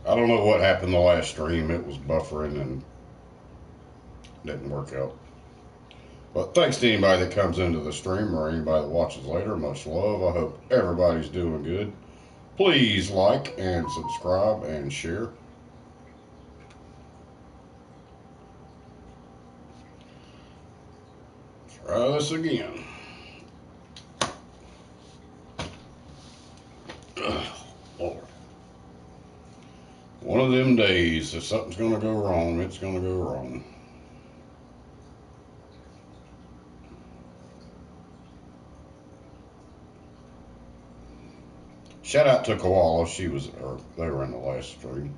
I don't know what happened the last stream. It was buffering and didn't work out. But thanks to anybody that comes into the stream or anybody that watches later. Much love. I hope everybody's doing good. Please like and subscribe and share. Try this again. Lord. One of them days, if something's going to go wrong, it's going to go wrong. Shout out to Koala. They were in the last stream.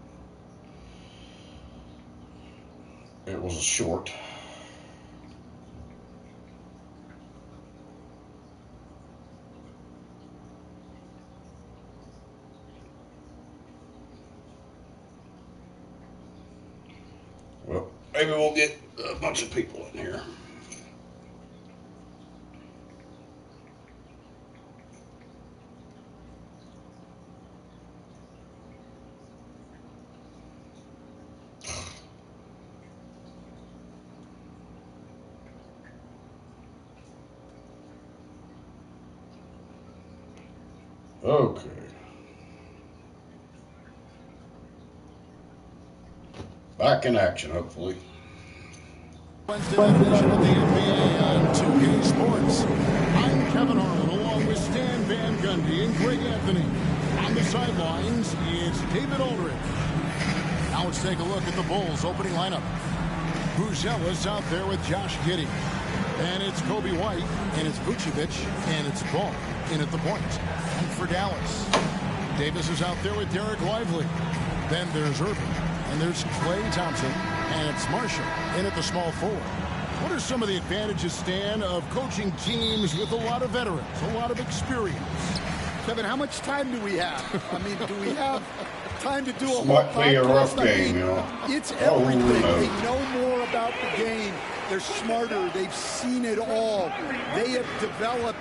It was a short. Well, maybe we'll get a bunch of people in here. Okay. Back in action, hopefully. Wednesday edition of the NBA on 2K Sports. I'm Kevin Harlan, along with Stan Van Gundy and Greg Anthony. On the sidelines, it's David Aldridge. Now let's take a look at the Bulls' opening lineup. Buzella's out there with Josh Giddey. And it's Kobe White, and it's Vucevic, and it's Ball in at the point. And for Dallas, Davis is out there with Derek Lively. Then there's Irving, and there's Klay Thompson, and it's Marshall in at the small forward. What are some of the advantages, Stan, of coaching teams with a lot of veterans, a lot of experience? Kevin, how much time do we have? I mean, do we have time to do a whole Might be a rough podcast? game, you know. It's everything. no. They know more about the game. They're smarter. They've seen it all. They have developed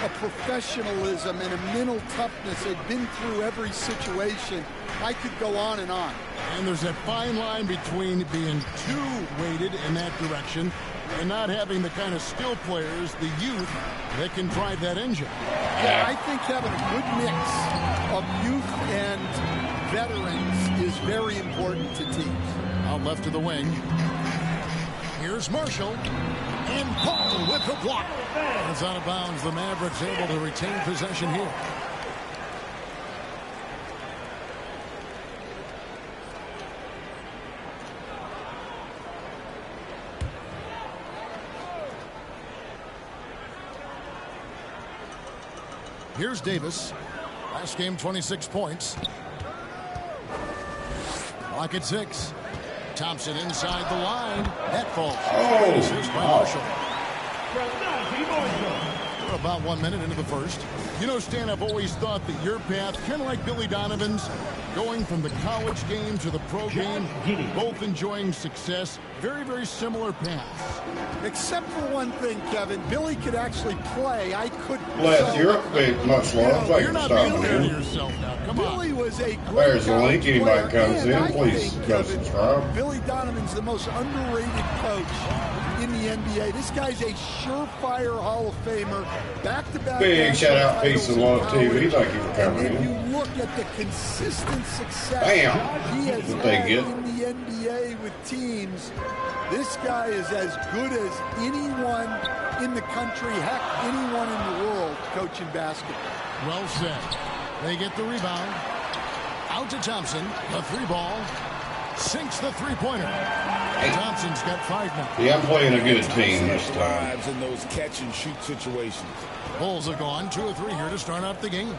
a professionalism and a mental toughness. They've been through every situation. I could go on and on. And there's that fine line between being too weighted in that direction and not having the kind of skill players, the youth, that can drive that engine. Yeah, I think having a good mix of youth and veterans is very important to teams. Out left of the wing. Here's Marshall. And Paul with the block. It's out of bounds. The Mavericks able to retain possession here. Here's Davis. Last game, 26 points. Clock at 6. Thompson inside the line. That falls. Assist by Marshall. We're about 1 minute into the first. You know, Stan, I've always thought that your path, kind of like Billy Donovan's, going from the college game to the pro game, both enjoying success, very, very similar paths. Except for one thing, Kevin. Billy could actually play. I couldn't. Les, you're up big. Much love. Thank you for stopping in. Yourself now. Come on. Billy was a great There's the link. player. Anybody comes And in, I please think, go Kevin, subscribe. Billy Donovan's the most underrated coach in the NBA. This guy's a surefire Hall of Famer. Back-to-back. Big shout out, Peace and Love college. TV. Thank you for coming And if in. you look at the consistent success Bam. he has What they had get. in the NBA with teams, this guy is as good as anyone in the country, heck, anyone in the world coaching basketball. Well said. They get the rebound. Out to Thompson. The three ball. Sinks the three-pointer. Thompson's got 5 now. Yeah, I'm playing a good team this time. In those catch-and-shoot situations. Bulls are gone. 2 or 3 here to start out the game.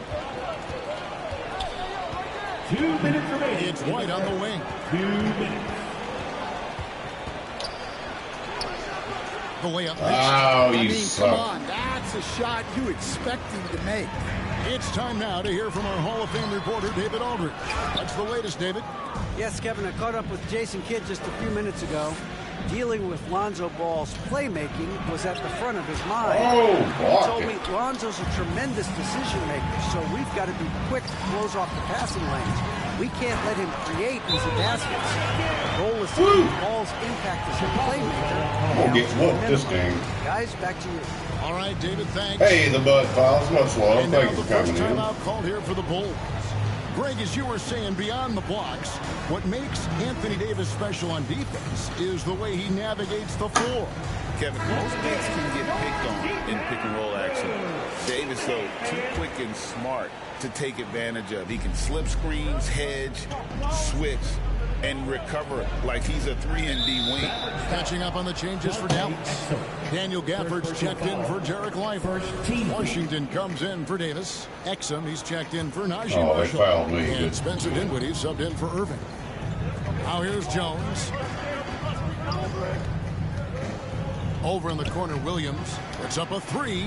2 minutes remaining. It's White on the wing. 2 minutes. The layup. Oh, you I mean, suck. come on, that's a shot you expect him to make. It's time now to hear from our Hall of Fame reporter, David Aldridge. What's the latest, David? Yes, Kevin, I caught up with Jason Kidd just a few minutes ago. Dealing with Lonzo Ball's playmaking was at the front of his mind. Oh, He told block me it. Lonzo's a tremendous decision maker, so we've got to be quick to close off the passing lanes. We can't let him create easy baskets. The goal is to keep the ball's impact as a playmaker. We'll get whooped this game. Guys, back to you. All right, David, thanks. Hey, the Bud Files, much love. And now Thank you the for first coming in. timeout called here for the Bulls. Greg, as you were saying, beyond the blocks, what makes Anthony Davis special on defense is the way he navigates the floor. Kevin, most bigs can get picked on in pick and roll action. Davis, though, too quick and smart to take advantage of. He can slip screens, hedge, switch, and recover like he's a 3-and-D wing. Catching up on the changes for Dallas. Daniel Gafford's checked in for Jarek Leifert. Washington comes in for Davis. Exum, he's checked in for Najee Oh, they Marshall. fouled me. And Spencer Dinwiddie subbed in for Irving. Now here's Jones. Over in the corner, Williams. It's up a three.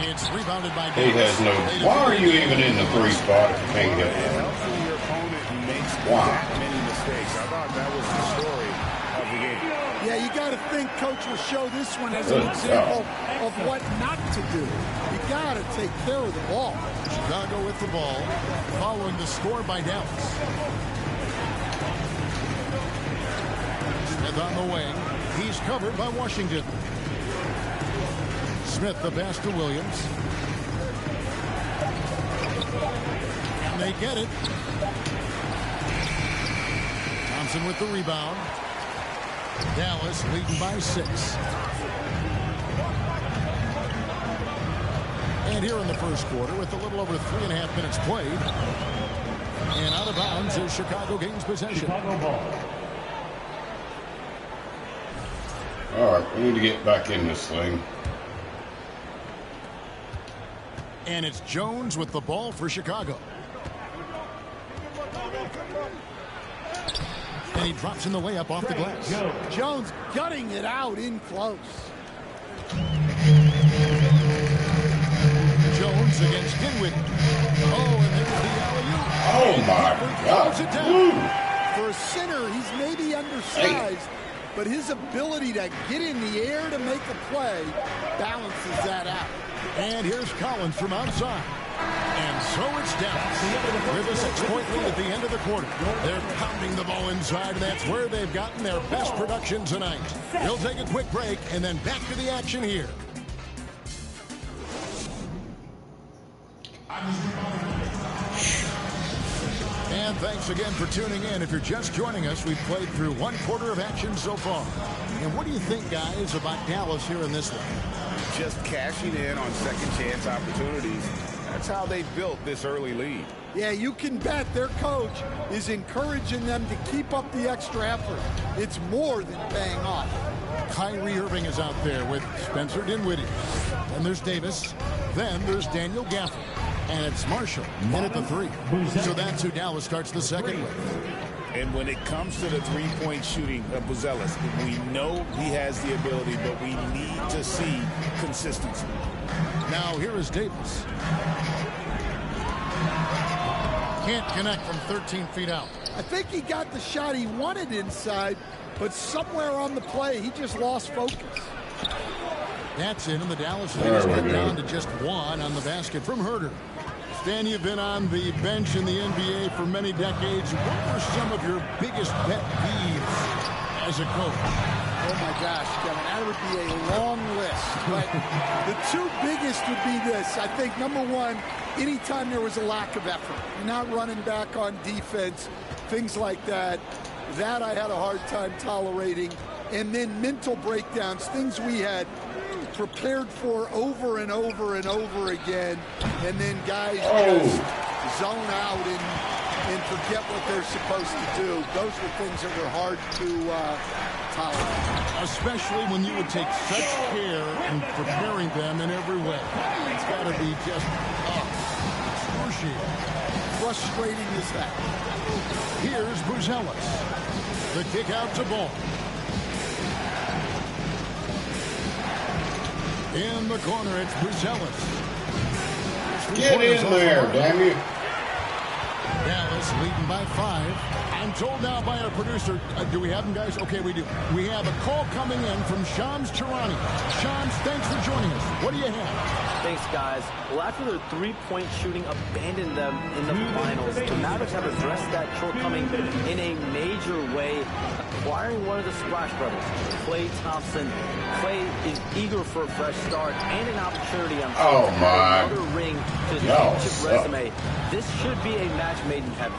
It's rebounded by He Davis. has no. Why are you even in the 3 spot if you can't get It one? helps when your opponent makes Wow. that many mistakes. I thought that was the story of the game. Yeah, you got to think Coach will show this one as Good an example of what not to do. You got to take care of the ball. Chicago with the ball, following the score by Dallas. Smith on the wing. He's covered by Washington. Smith the pass to Williams. And they get it. Thompson with the rebound. Dallas leading by 6. And here in the first quarter, with a little over 3.5 minutes played, and out of bounds as Chicago gains possession. Chicago ball. All right, we need to get back in this thing. And it's Jones with the ball for Chicago. And he drops in the layup off the glass. Jones gutting it out in close. Jones against Dinwiddie. Oh, and there's the alley-oop. Oh my Throws it God! down. Woo. For a center, he's maybe undersized, but his ability to get in the air to make a play balances that out. And here's Collins from outside. And so it's Dallas with a 6-point lead at the end of the quarter. They're pounding the ball inside, and that's where they've gotten their best production tonight. They'll take a quick break and then back to the action here. And thanks again for tuning in. If you're just joining us, we've played through 1 quarter of action so far. And what do you think, guys, about Dallas here in this one? Just cashing in on second chance opportunities. That's how they built this early lead. Yeah, you can bet their coach is encouraging them to keep up the extra effort. It's more than paying off. Kyrie Irving is out there with Spencer Dinwiddie. Then there's Davis. Then there's Daniel Gafford. And it's Marshall in at the 3. So that's who Dallas starts the second with. And when it comes to the three-point shooting of Buzelis, we know he has the ability, but we need to see consistency. Now here is Davis. Can't connect from 13 feet out. I think he got the shot he wanted inside, but somewhere on the play, he just lost focus. That's in, and the Dallas lead There is we cut go. down to just 1 on the basket from Herter. Stan, you've been on the bench in the NBA for many decades. What were some of your biggest pet peeves as a coach? Oh my gosh, Kevin, that would be a long list. But the 2 biggest would be this. I think number 1, anytime there was a lack of effort, you're not running back on defense, things like that. That I had a hard time tolerating. And then mental breakdowns, things we had prepared for over and over and over again, and then guys just zone out and forget what they're supposed to do. Those were things that were hard to tolerate. Especially when you would take such care in preparing them in every way. It's got to be just excruciating. Frustrating as that. Here's Buzelis. The kick out to ball. In the corner, it's Buzelis. Get in there, damn you! Dallas Mavericks leading by 5. I'm told now by our producer, do we have them, guys? Okay, we do. We have a call coming in from Shams Charania. Shams, thanks for joining us. What do you have? Thanks, guys. Well, after their three-point shooting abandoned them in the finals, the Mavericks have addressed that shortcoming in a major way, acquiring one of the Splash Brothers, Klay Thompson. Klay is eager for a fresh start and an opportunity on another ring to his championship resume. This should be a match made in heaven.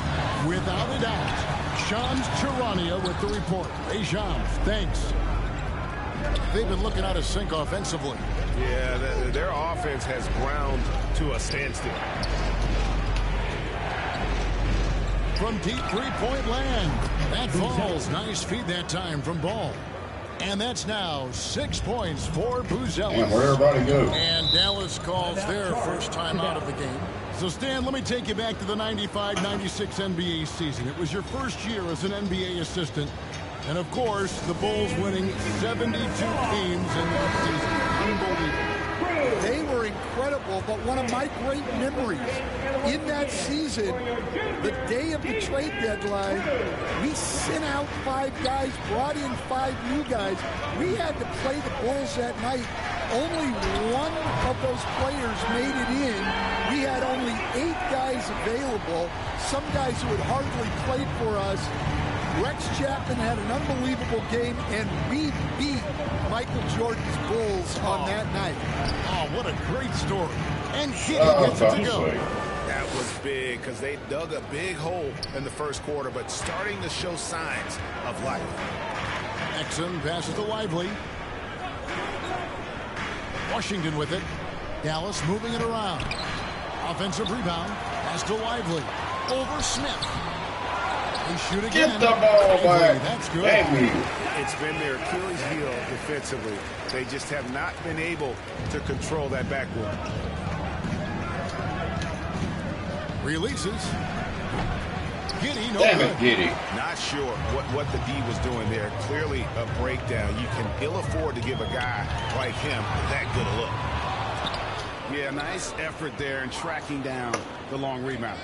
Without a doubt. Shams Charania with the report. Hey, Shams, thanks. They've been looking out of sync offensively. Yeah, their offense has ground to a standstill. From deep three-point land. That falls. Nice feed that time from Ball. And that's now 6 points for Buzelis. And where everybody goes. And Dallas calls their first time out of the game. So, Stan, let me take you back to the 95-96 NBA season. It was your first year as an NBA assistant. And, of course, the Bulls winning 72 games in that season. Unbelievable. They were incredible, but one of my great memories in that season, the day of the trade deadline, we sent out 5 guys, brought in 5 new guys. We had to play the Bulls that night. Only one of those players made it in. We had only 8 guys available, some guys who had hardly played for us. Rex Chapman had an unbelievable game, and we beat Michael Jordan's Bulls on that night. Oh, what a great story. And Giddey gets it to go. That was big because they dug a big hole in the first quarter, but starting to show signs of life. Exum passes to Lively. Washington with it. Dallas moving it around. Offensive rebound. Pass to Lively. Over Smith. They shoot again. Get the ball back. That's good. It's been their Achilles heel defensively. They just have not been able to control that backboard. Releases. Giddey, no Damn good. it, Giddey. Not sure what the D was doing there. Clearly a breakdown. You can ill afford to give a guy like him that good a look. Yeah, nice effort there in tracking down the long rebound.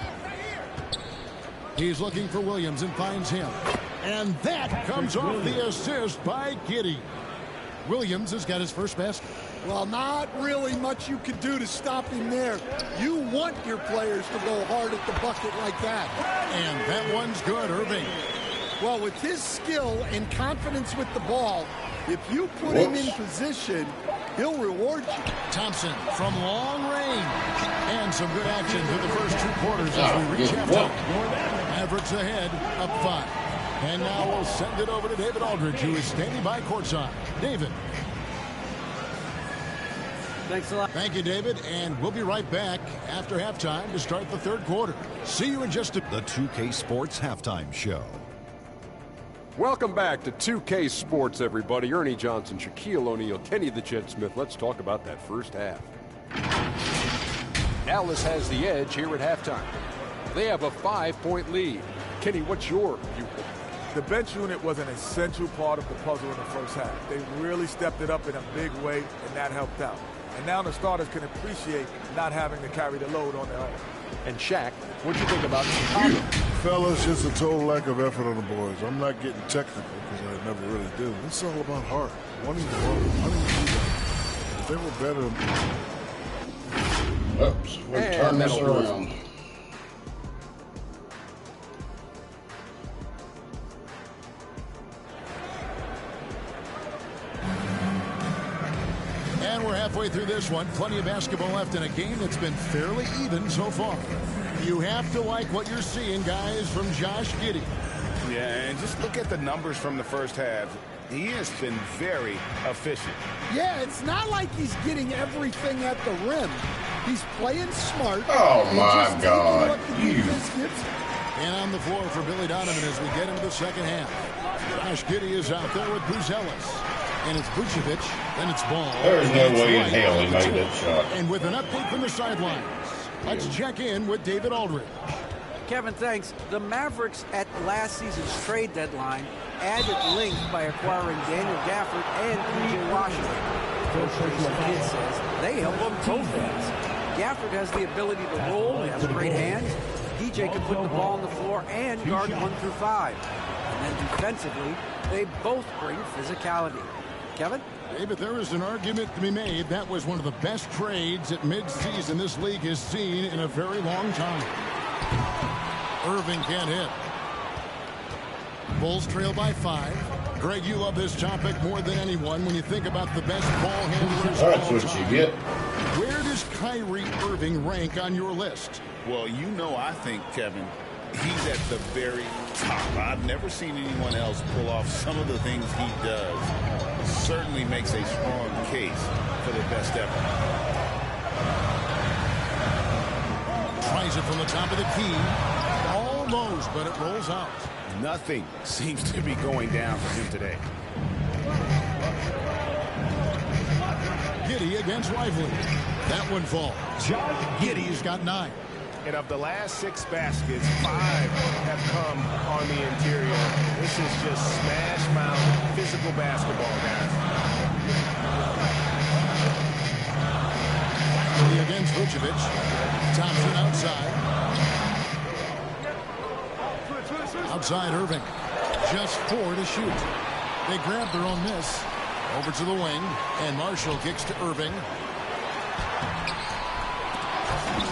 He's looking for Williams and finds him. And that comes off the assist by Giddey. Williams has got his first basket. Well, not really much you can do to stop him there. You want your players to go hard at the bucket like that. And that one's good, Irving. Well, with his skill and confidence with the ball, if you put him in position, he'll reward you. Thompson from long range. And some good action through the first 2 quarters as we reach halftime. Mavericks ahead, up 5. And now we'll send it over to David Aldridge, who is standing by courtside. David. Thanks a lot. Thank you, David. And we'll be right back after halftime to start the 3rd quarter. See you in just a... The 2K Sports Halftime Show. Welcome back to 2K Sports, everybody. Ernie Johnson, Shaquille O'Neal, Kenny the Jet Smith. Let's talk about that first half. Dallas has the edge here at halftime. They have a 5-point lead. Kenny, what's your viewpoint? The bench unit was an essential part of the puzzle in the first half. They really stepped it up in a big way, and that helped out. And now the starters can appreciate not having to carry the load on their own. And Shaq, what'd you think about Chicago? Fellas, just a total lack of effort on the boys. I'm not getting technical because I never really do. It's all about heart. Wanting to run, wanting to do that. If they were better. Oops, we'll turn this around. And we're halfway through this one. Plenty of basketball left in a game that's been fairly even so far. You have to like what you're seeing, guys, from Josh Giddey. Yeah, and just look at the numbers from the first half. He has been very efficient. Yeah, it's not like he's getting everything at the rim. He's playing smart. Oh, my God. What the defense gives him. And on the floor for Billy Donovan as we get into the second half. Josh Giddey is out there with Buzelis. And it's Vucevic, then it's Ball. There's no way in hell he made that shot. And with an update from the sidelines, let's check in with David Aldridge. Kevin, thanks. The Mavericks at last season's trade deadline added length by acquiring Daniel Gafford and P.J. Washington. Coach Jason Kidd says they help on both ends. Gafford has the ability to roll, he has great hands. DJ could put the ball on the floor and guard 1 through 5. And then defensively, they both bring physicality. Kevin? David, there is an argument to be made. That was one of the best trades at midseason this league has seen in a very long time. Irving can't hit. Bulls trail by 5. Greg, you love this topic more than anyone when you think about the best ball handlers. That's what you get. Where does Kyrie Irving rank on your list? Well, you know, I think, Kevin, he's at the very top. I've never seen anyone else pull off some of the things he does. Certainly makes a strong case for the best ever. Tries it from the top of the key. Almost, but it rolls out. Nothing seems to be going down for him today. Giddey against Lively. That one falls. Giddey's got 9. And of the last 6 baskets, 5 have come on the interior. This is just smash mouth physical basketball, guys. Lively against Vucevic. Thompson outside. Outside Irving. Just 4 to shoot. They grab their own miss. Over to the wing. And Marshall kicks to Irving.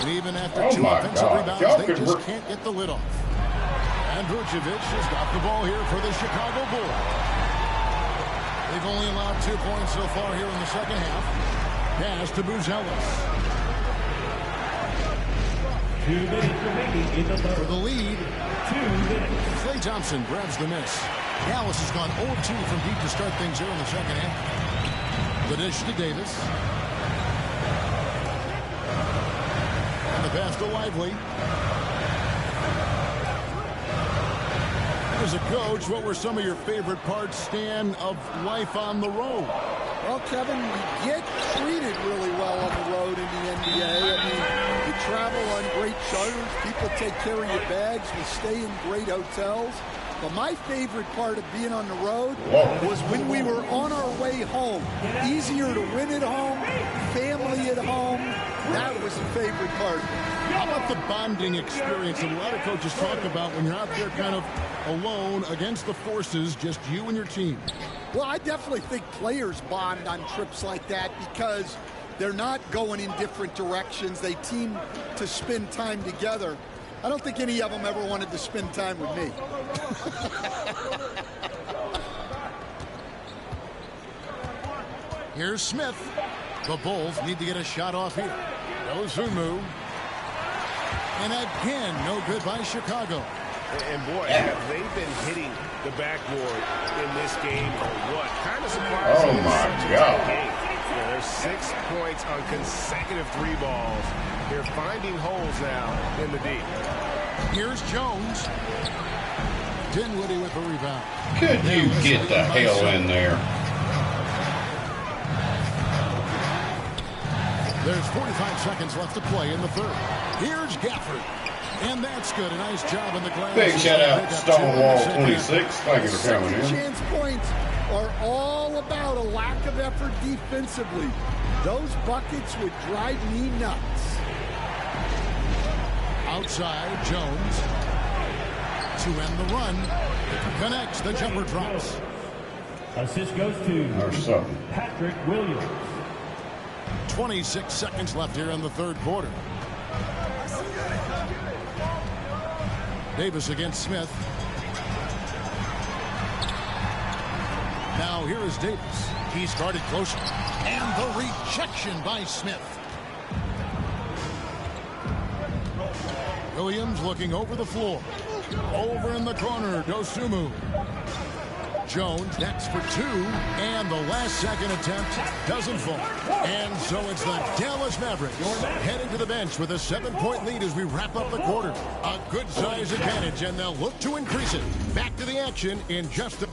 And even after 2 offensive rebounds, they just can't get the lid off. And Vucevic has got the ball here for the Chicago Bulls. They've only allowed 2 points so far here in the second half. Pass to Buzelis. 2 minutes remaining in the third. For the lead. 2 minutes. Klay Thompson grabs the miss. Dallas has gone 0-2 from deep to start things here in the second half. The dish to Davis. And the pass to Lively. As a coach, what were some of your favorite parts, Stan, of life on the road? Well, Kevin, we get treated really well on the road in the NBA. I mean, you travel on great charters. People take care of your bags. We stay in great hotels. But my favorite part of being on the road was when we were on our way home. Easier to win at home, family at home. That was the favorite part. How about the bonding experience that a lot of coaches talk about when you're out there kind of alone against the forces, just you and your team? Well, I definitely think players bond on trips like that because they're not going in different directions. They team to spend time together. I don't think any of them ever wanted to spend time with me. Here's Smith. The Bulls need to get a shot off here. Ozumu. And again, no good by Chicago. And boy, have they been hitting the backboard in this game or what? Kind of surprising. Oh my God. Yeah, there's 6 points on consecutive 3 balls. They're finding holes now in the deep. Here's Jones. Dinwiddie with the rebound. Could you get the hell in there? There's 45 seconds left to play in the third. Here's Gafford. And that's good. A nice job in the glass. Big shout out to Stonewall 26. Thank you for coming in. Chance points are all about a lack of effort defensively. Those buckets would drive me nuts. Outside, Jones. To end the run. Connects. The jumper drops. Assist goes to Patrick Williams. 26 seconds left here in the third quarter. Davis against Smith. Now here is Davis. He's guarded closer. And the rejection by Smith. Williams looking over the floor. Over in the corner, Dosunmu. Jones next for 2, and the last second attempt doesn't fall. And so it's the Dallas Mavericks heading to the bench with a 7-point lead as we wrap up the quarter. A good size advantage, and they'll look to increase it. Back to the action in just a...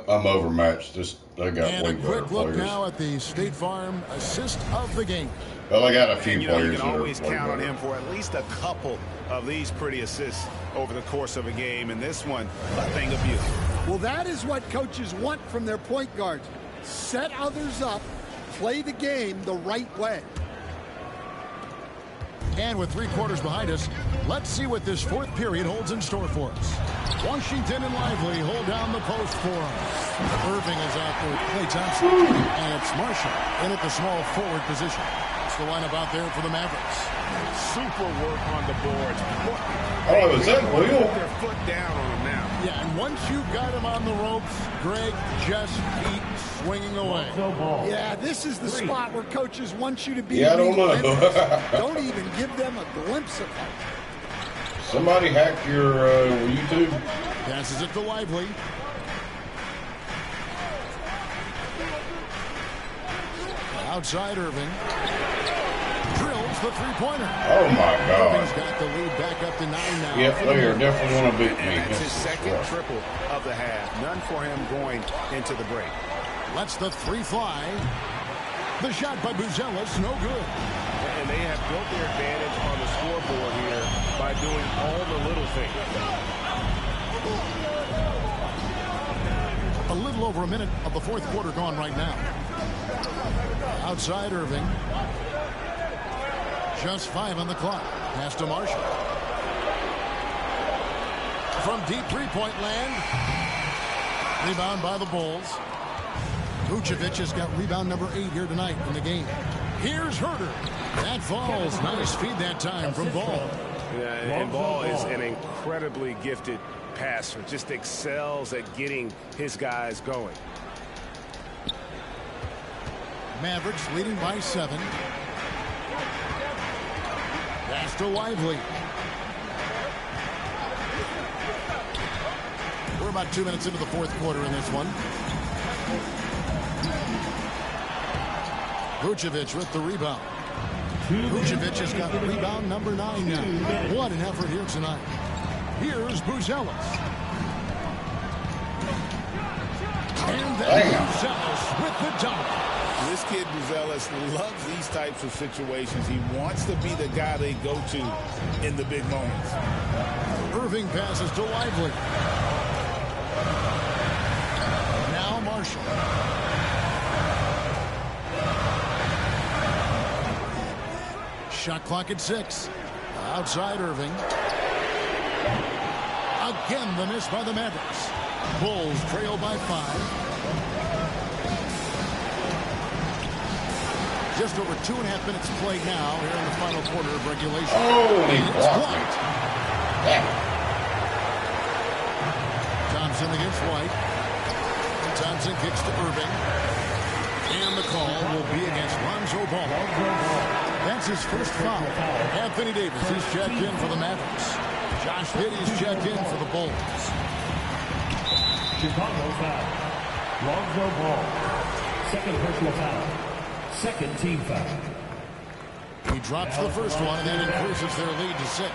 I'm overmatched. They got and way a quick better look players. now at the State Farm assist of the game. Well, I got a few You players can that always are way count on better. him for at least a couple of these pretty assists over the course of a game. And this one, a thing of beauty. Well, that is what coaches want from their point guards. Set others up, play the game the right way. And with 3 quarters behind us, let's see what this 4th period holds in store for us. Washington and Lively hold down the post for us. Irving is out for Klay Thompson. And it's Marshall in at the small forward position. That's the lineup out there for the Mavericks. Super work on the boards. Oh, is that real? Put their foot down on them now. Yeah, and once you've got him on the ropes, Greg just keep swinging away. Yeah, this is the spot where coaches want you to be. Yeah, I don't know. Don't even give them a glimpse of hope. Somebody hacked your YouTube. Passes it to Lively. Outside Irving. Drills the three-pointer. Oh, my God. Irving's got the lead back up to 9 now. Yep, they are definitely going to beat me. And that's his second triple of the half. None for him going into the break. Lets the 3 fly. The shot by Buzelis, no good. And they have built their advantage on the scoreboard here by doing all the little things. A little over a minute of the 4th quarter gone right now. Outside Irving. Just 5 on the clock. Pass to Marshall. From deep three-point land. Rebound by the Bulls. Vucevic has got rebound number 8 here tonight in the game. Here's Herter. That falls. Nice feed that time from Ball. Yeah, and Ball is an incredibly gifted passer. Just excels at getting his guys going. Mavericks leading by 7. Pass to Lively. We're about 2 minutes into the 4th quarter in this one. Vucevic with the rebound. Vucevic has got rebound number 9 now. What an effort here tonight. Here's Buzelis. And then Buzelis with the dunk. This kid Buzelis loves these types of situations. He wants to be the guy they go to in the big moments. Irving passes to Lively. Now Marshall. Shot clock at 6. Outside Irving. Again the miss by the Mavericks. Bulls trail by 5. Just over 2.5 minutes played now here in the final quarter of regulation. Oh, he blocked White. Thompson against White. And Thompson kicks to Irving. And the call will be against Lonzo Ball. That's his first foul. Anthony Davis is checked in for the Mavericks. Josh Giddey is checked in for the Bulls. Chicago foul. Lonzo Ball. Second personal foul. Second team foul. He drops the first one, and that increases their lead to 6.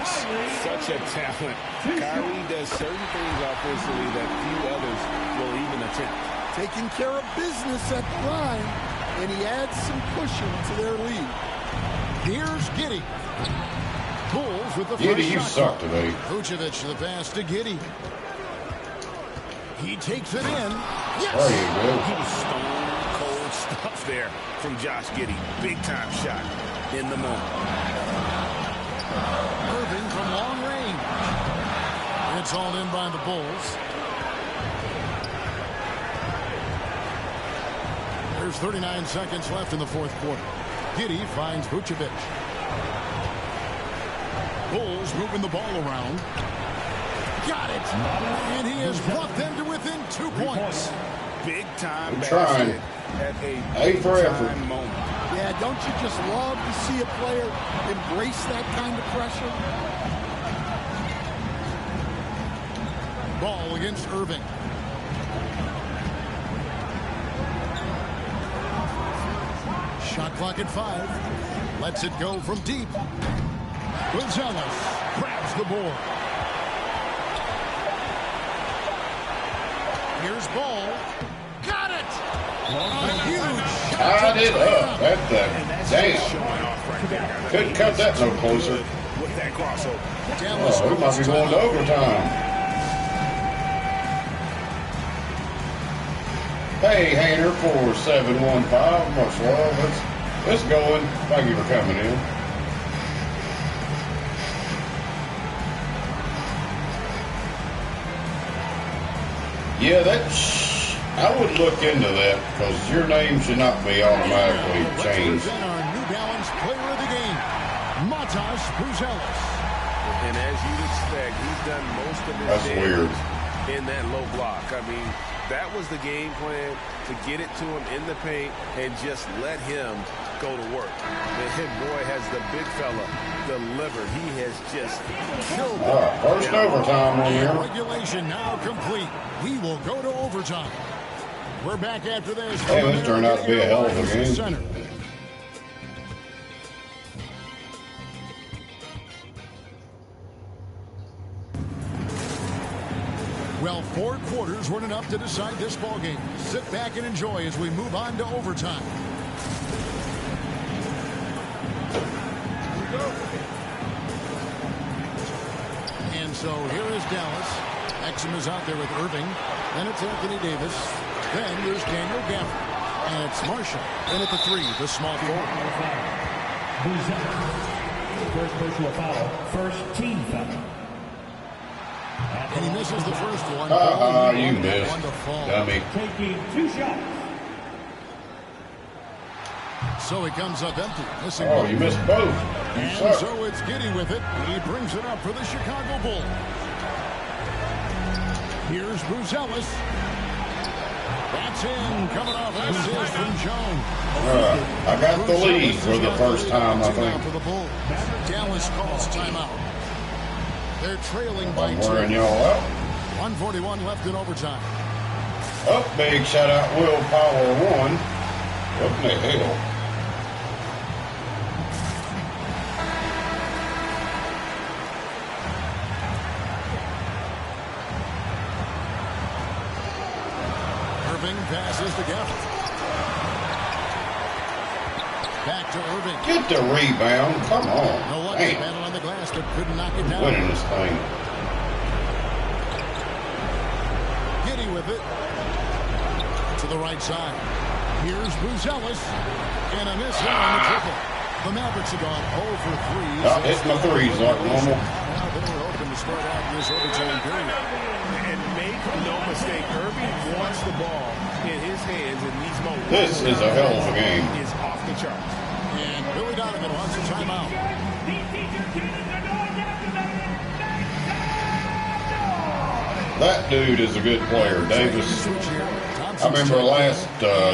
Such a talent. Kyrie does certain things offensively that few others will even attempt. Taking care of business at the line, and he adds some cushion to their lead. Here's Giddey. Bulls with the first Giddey, you shot. suck today. Vucevic the pass to Giddey. He takes it in. Yes! There you go. He was stone cold stuff there from Josh Giddey. Big time shot in the moment. Irving from long range. It's all in by the Bulls. There's 39 seconds left in the 4th quarter. Giddey finds Vucevic. Bulls moving the ball around. Got it! And he has brought them to within 2 points. Big time I'm trying. at a A big for effort. time moment. Yeah, don't you just love to see a player embrace that kind of pressure? Ball against Irving. Shot clock at 5. Lets it go from deep. Buzelis grabs the board. Here's Ball. Got it! A huge shot. Tied it up. That's damn. Showing off right there. Couldn't cut that no closer. With that crossover. Dallas Oh, we might be going to overtime. Hey, Hainer 4715. Much love. It's going. Thank you for coming in. Yeah, I would look into that because your name should not be automatically changed. Let's present our New Balance player of the game, Matas Buzelis. And as you'd expect, he's done most of his That's weird. in that low block. I mean, that was the game plan, to get it to him in the paint and just let him go to work. The hit boy has the big fella delivered. He has just killed them. First overtime on here. Regulation now complete. We will go to overtime. We're back after this. Hey, this turned out to be a hell of a game. Center. Well, 4 quarters weren't enough to decide this ball game. Sit back and enjoy as we move on to overtime. And so here is Dallas. Exum is out there with Irving. Then it's Anthony Davis. Then there's Daniel Gafford. And it's Marshall. In at the 3, the small forward. First personal foul. First team foul. And he misses the first one. You missed. Dummy. Taking 2 shots. So he comes up empty. Missing Oh, both. you missed both. You And suck. so it's Giddy with it. He brings it up for the Chicago Bulls. Here's Buzelis. That's in. Coming off assist from Jones. I got the lead for the first time, I think. For the Bulls. Dallas calls timeout. They're trailing by I'm 2. wearing y'all out. 1:41 left in overtime. Up big, shout out Will Power 1. What in the hell? Irving passes to Gafford. Back to Irving. Get the rebound. Come on. No luck Damn. battle on the glass, but couldn't knock it down. Winning this thing. Giddy with it. To the right side. Here's Buzelis. And a miss here on the triple. The Mavericks have gone 0 for 3. Oh, hit my threes like normal. They're open to start out this overtime period. And make no mistake, Irving wants the ball in his hands in these moments. This is a hell of a game. Is off the charts. And Billy Donovan wants a timeout. That dude is a good player, Davis. I remember last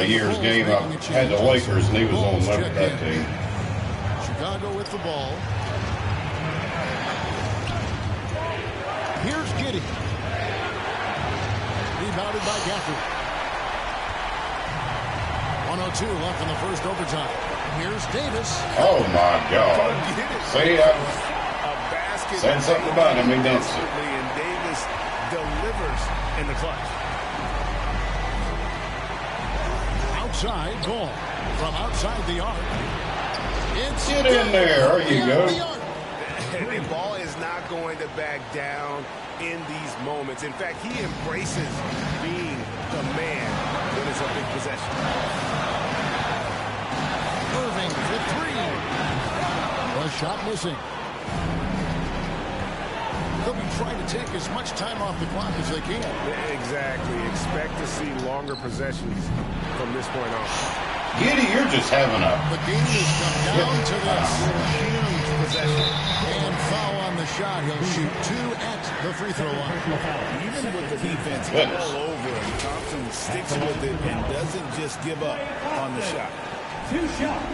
year's game, I had the Lakers, and he was on that team. Chicago with the ball. Here's Giddy. Rebounded by Gafford. 1:02 left in the first overtime. Here's Davis. Oh, my God. See, I A basket said something about him. He dumps it. and Davis delivers in the clutch. Outside ball. From outside the arc. It's Get in there. There you go. The ball is not going to back down in these moments. In fact, he embraces being the man when it's a big possession. Irving for 3. The shot missing. They'll be trying to take as much time off the clock as they can. Exactly. Expect to see longer possessions from this point on. Giddy, you're just having a... The game has come down to this. Huge possession. And foul on the shot. He'll shoot 2 at the free throw line. Even with the defense all over him, Thompson sticks with it and doesn't just give up on the shot. 2 shots.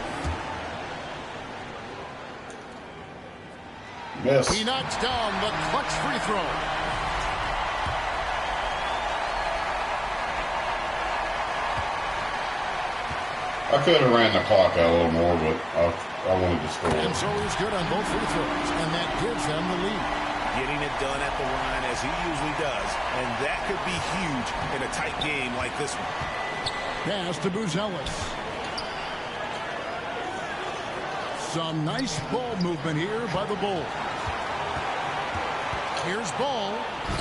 Miss. He knocks down the clutch free throw. I could have ran the clock out a little more, but I wanted to score. And so he's good on both free throws, and that gives them the lead. Getting it done at the line as he usually does, and that could be huge in a tight game like this one. Pass to Buzelis. Some nice ball movement here by the Bulls. Here's Ball.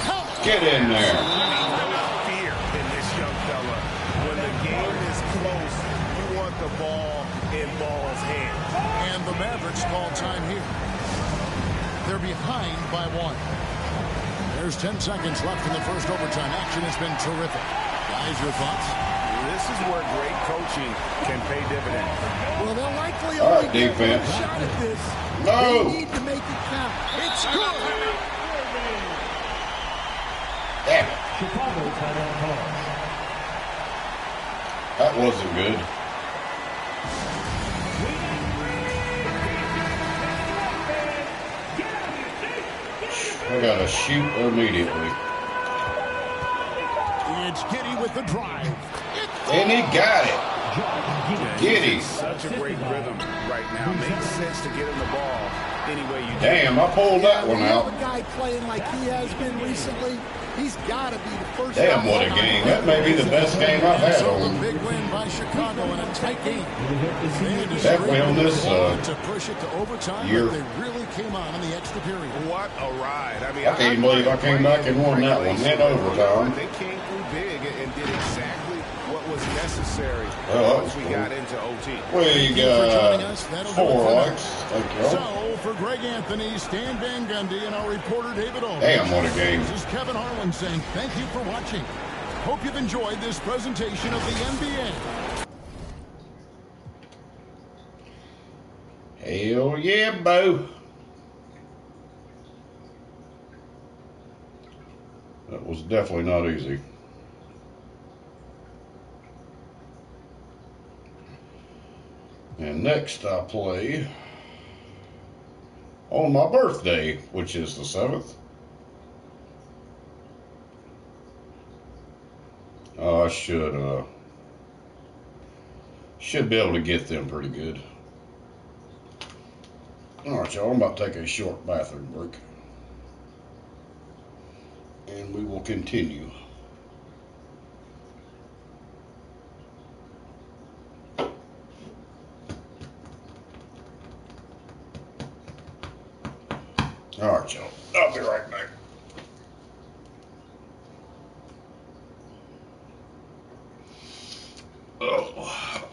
Help! Get in there. No fear in this young fella. When the game is close, you want the ball in Ball's hands. And the Mavericks call time here. They're behind by 1. There's 10 seconds left in the first overtime. Action has been terrific. Guys, your thoughts? This is where great coaching can pay dividends. Well, they'll likely All only right, get one defense. shot at this. No. They need to make it count. It's good. Damn it. Chicago timeout call. That wasn't good. We got to shoot immediately. It's Giddy with the drive. And he got it. Giddy. Such a great rhythm right now. Makes sense to get him the ball any way you do. Damn, I pulled that one When you have out. a guy playing like he has been recently, he's got to be the first. Damn, what a game. That may be the best game I've had So on. the big win by Chicago in a tight game. Definitely on this to push it to overtime, year. but they really came on in the extra period. What a ride. I mean, I can't believe I came back and won that one in overtime. They came through big and did exactly what was necessary Well, that once was we cool. got into OT. We got 4 likes. Thank you. So, for Greg Anthony, Stan Van Gundy, and our reporter David Owens. Damn, what a game. This is Kevin Harlan saying thank you for watching. Hope you've enjoyed this presentation of the NBA. Hell yeah, Bo. That was definitely not easy. And next I play on my birthday, which is the 7th. I should be able to get them pretty good. All right, y'all, I'm about to take a short bathroom break. And we will continue. All right, y'all. I'll be right back. Oh.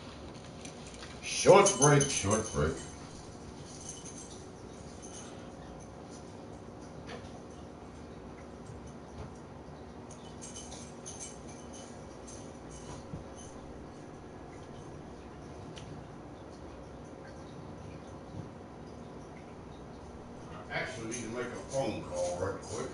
Short break, short break. I actually need to make a phone call right quick.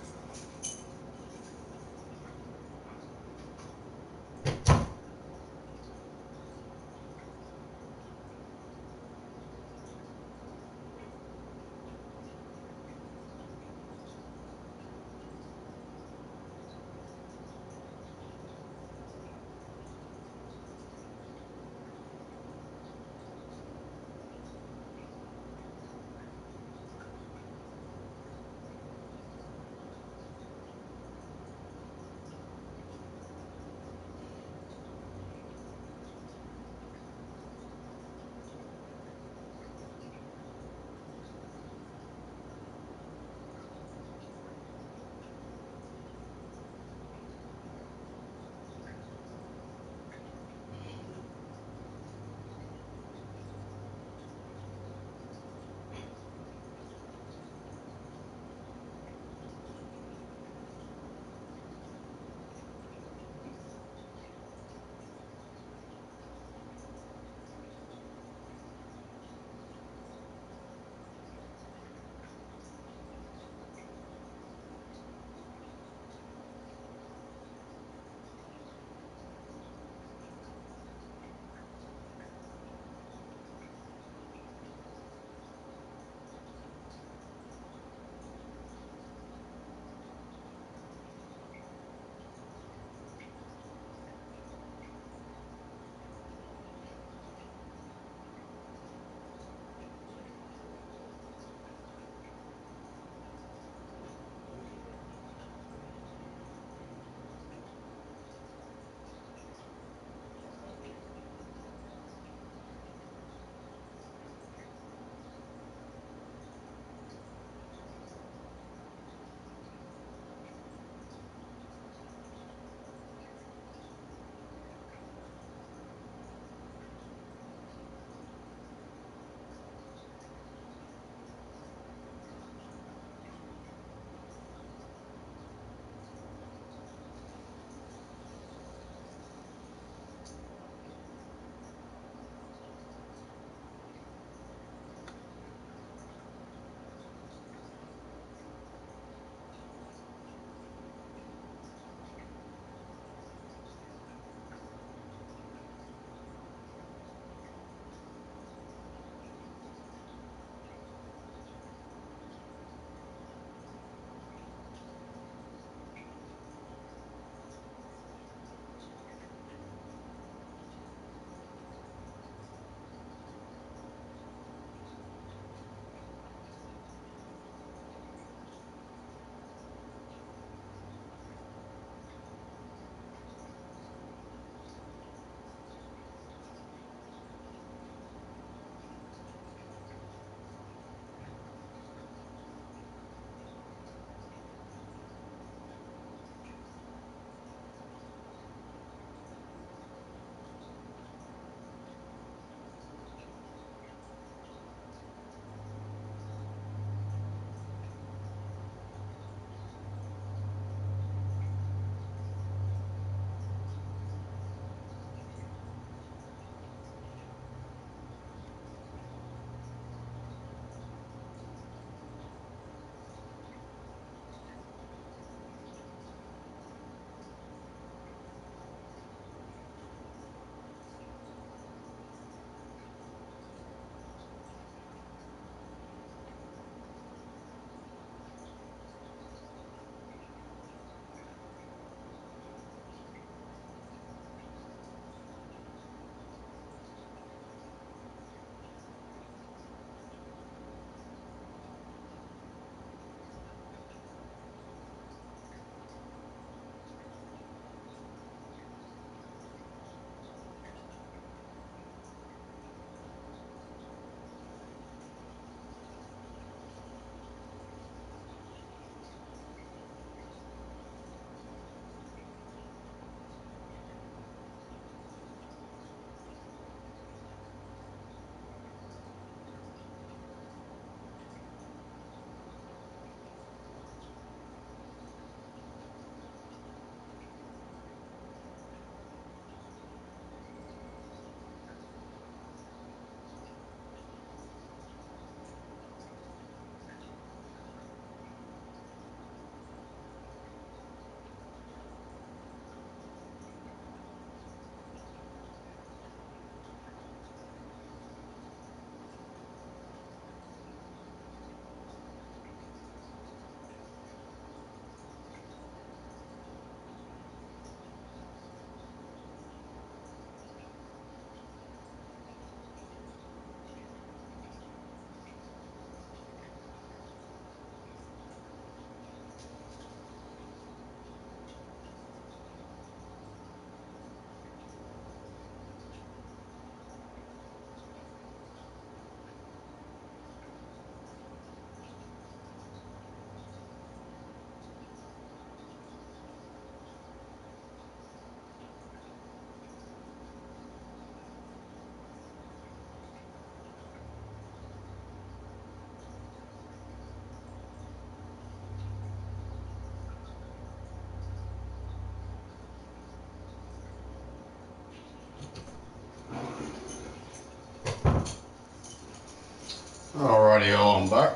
Alrighty, y'all, I'm back.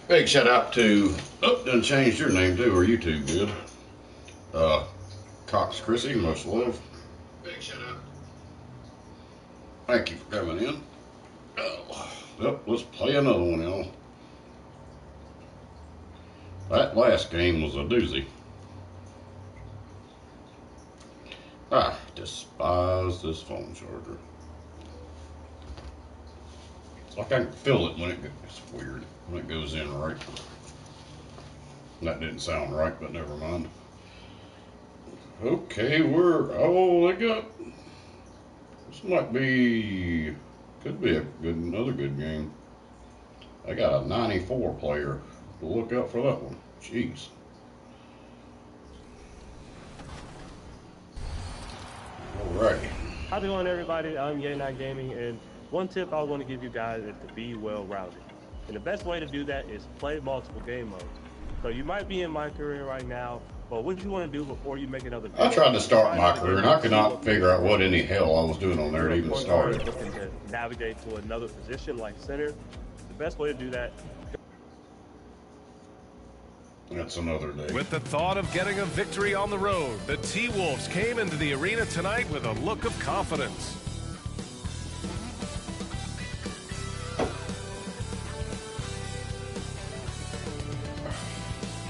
Big shout out to, done changed your name too, or YouTube did. Cox Chrissy, much love. Big shout out. Thank you for coming in. Yep, let's play another one, y'all. That last game was a doozy. I despise this phone charger. It's like I can feel it when it's weird, when it goes in right. That didn't sound right, but never mind. Okay, they got, this might be, could be another good game. I got a 94 player. Look out for that one. Jeez. Alrighty. How's it going, everybody? I'm Yay Not Gaming, and one tip I want to give you guys is to be well-rounded. And the best way to do that is play multiple game modes. So you might be in my career right now, but what you want to do before you make another video? I tried to start my career, and I could not figure out what in the hell I was doing on there to even start it. Looking to navigate to another position like center. The best way to do that. That's another day. With the thought of getting a victory on the road, the T-Wolves came into the arena tonight with a look of confidence.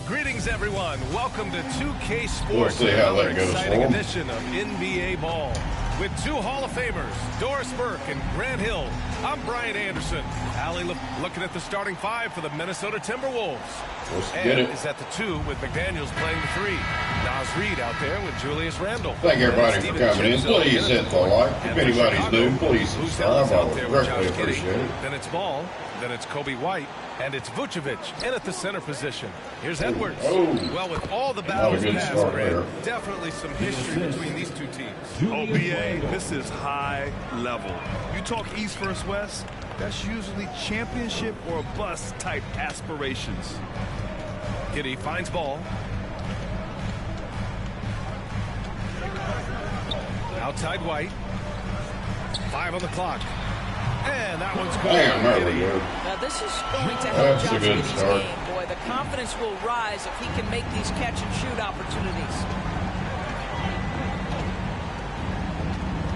Greetings, everyone. Welcome to 2K Sports, We'll see how that goes exciting for 'em. edition of NBA Ball. With two Hall of Famers, Doris Burke and Grant Hill, I'm Brian Anderson. Allie looking at the starting five for the Minnesota Timberwolves. Let's and get it. is at the two with McDaniels playing the three. Nas Reed out there with Julius Randle. Thank everybody for coming in. Please hit the like. If And for anybody's Chicago, new, please Bruce subscribe. Ellis I out would there with greatly Josh Giddey. appreciate it. Then it's Ball. Then it's Kobe White. And it's Vucevic in at the center position. Here's Edwards. Oh. Well, with all the Not a battles good past, start Grant, there. definitely some history between these two teams. Oh, BA, this is high level. You talk East versus West, that's usually championship or bust type aspirations. Giddey finds Ball. Outside White. 5 on the clock. And that one's good. Damn, there we go. Now this is going to help That's a Josh good Giddey's start. game. Boy, the confidence will rise if he can make these catch-and-shoot opportunities.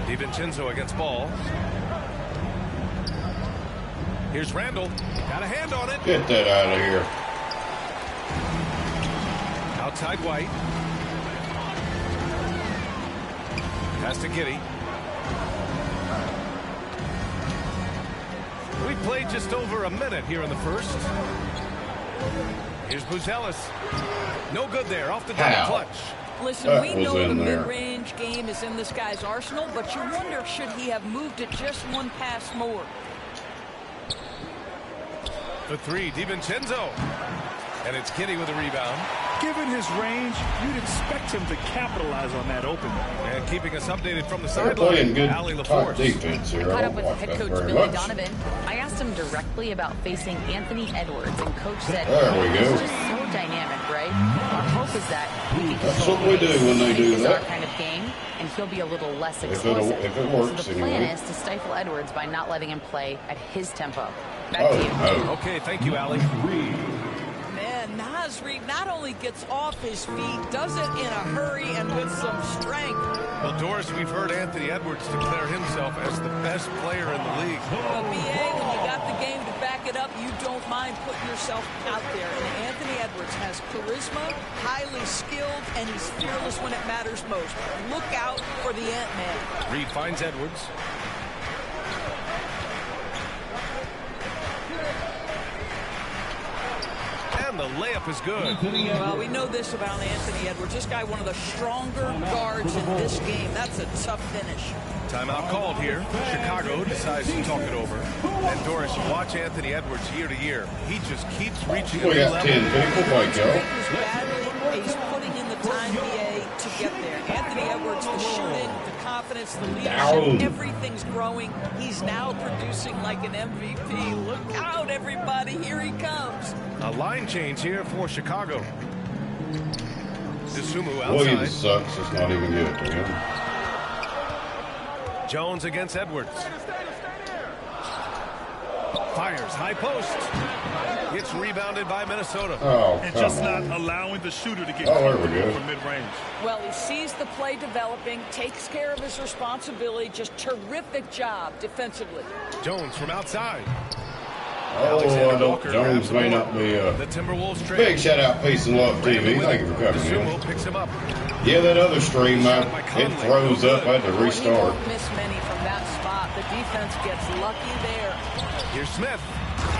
DiVincenzo against Ball. Here's Randle. Got a hand on it. Get that out of here. Outside White. Pass to Giddey. We played just over a minute here in the first. Here's Buzelis. No good there. Off the double clutch. Listen, That we was know the in there. mid-range game is in this guy's arsenal, but you wonder, should he have moved it just one pass more? The three, DiVincenzo. And it's Giddey with a rebound. Given his range, you'd expect him to capitalize on that open. And keeping us updated from the They're sideline, playing good Allie tight LaForce. defense here. Caught I up don't with watch head that coach very Billy much. Donovan. I asked him directly about facing Anthony Edwards, and coach said, There we go. "He's just so dynamic, right? Our hope is that he can That's control what we do when they do It's our that. kind of game, and he'll be a little less If explosive. it works, so the plan anyway. is to stifle Edwards by not letting him play at his tempo. Back Oh, to you. no. Okay, thank you, Allie. Man, Nas Reed not only gets off his feet, does it in a hurry and with some strength. Well, Doris, we've heard Anthony Edwards declare himself as the best player in the league. But BA, when you got the game to back it up, you don't mind putting yourself out there. And Anthony Edwards has charisma, highly skilled, and he's fearless when it matters most. Look out for the Ant-Man. Reed finds Edwards. And the layup is good. Well, we know this about Anthony Edwards. This guy, one of the stronger guards in this game. That's a tough finish. Timeout called here. Chicago decides to talk it over. And Doris, you watch Anthony Edwards year to year. He just keeps reaching a We new got level. 10 people, like y'all. He's putting in the time, BA, to get there. Anthony Edwards, the shooting, the confidence, the leadership, Down. everything's growing. He's now producing like an MVP. Look out, everybody. Here he comes. A line change here for Chicago. Disumu Williams outside. sucks. It's not even good to him. Jones against Edwards. Fires high post. Gets rebounded by Minnesota. Oh, and just not allowing the shooter to get there we go. from mid-range. Well, he sees the play developing, takes care of his responsibility. Just terrific job defensively. Jones from outside. Oh, I don't, Jones may not be a the Timberwolves trade. Big shout out, Peace and Love TV. Thank you for coming in. Picks him up. Yeah, that other stream, it froze up. I had to restart. He won't miss many from that spot. The defense gets lucky there. Here's Smith.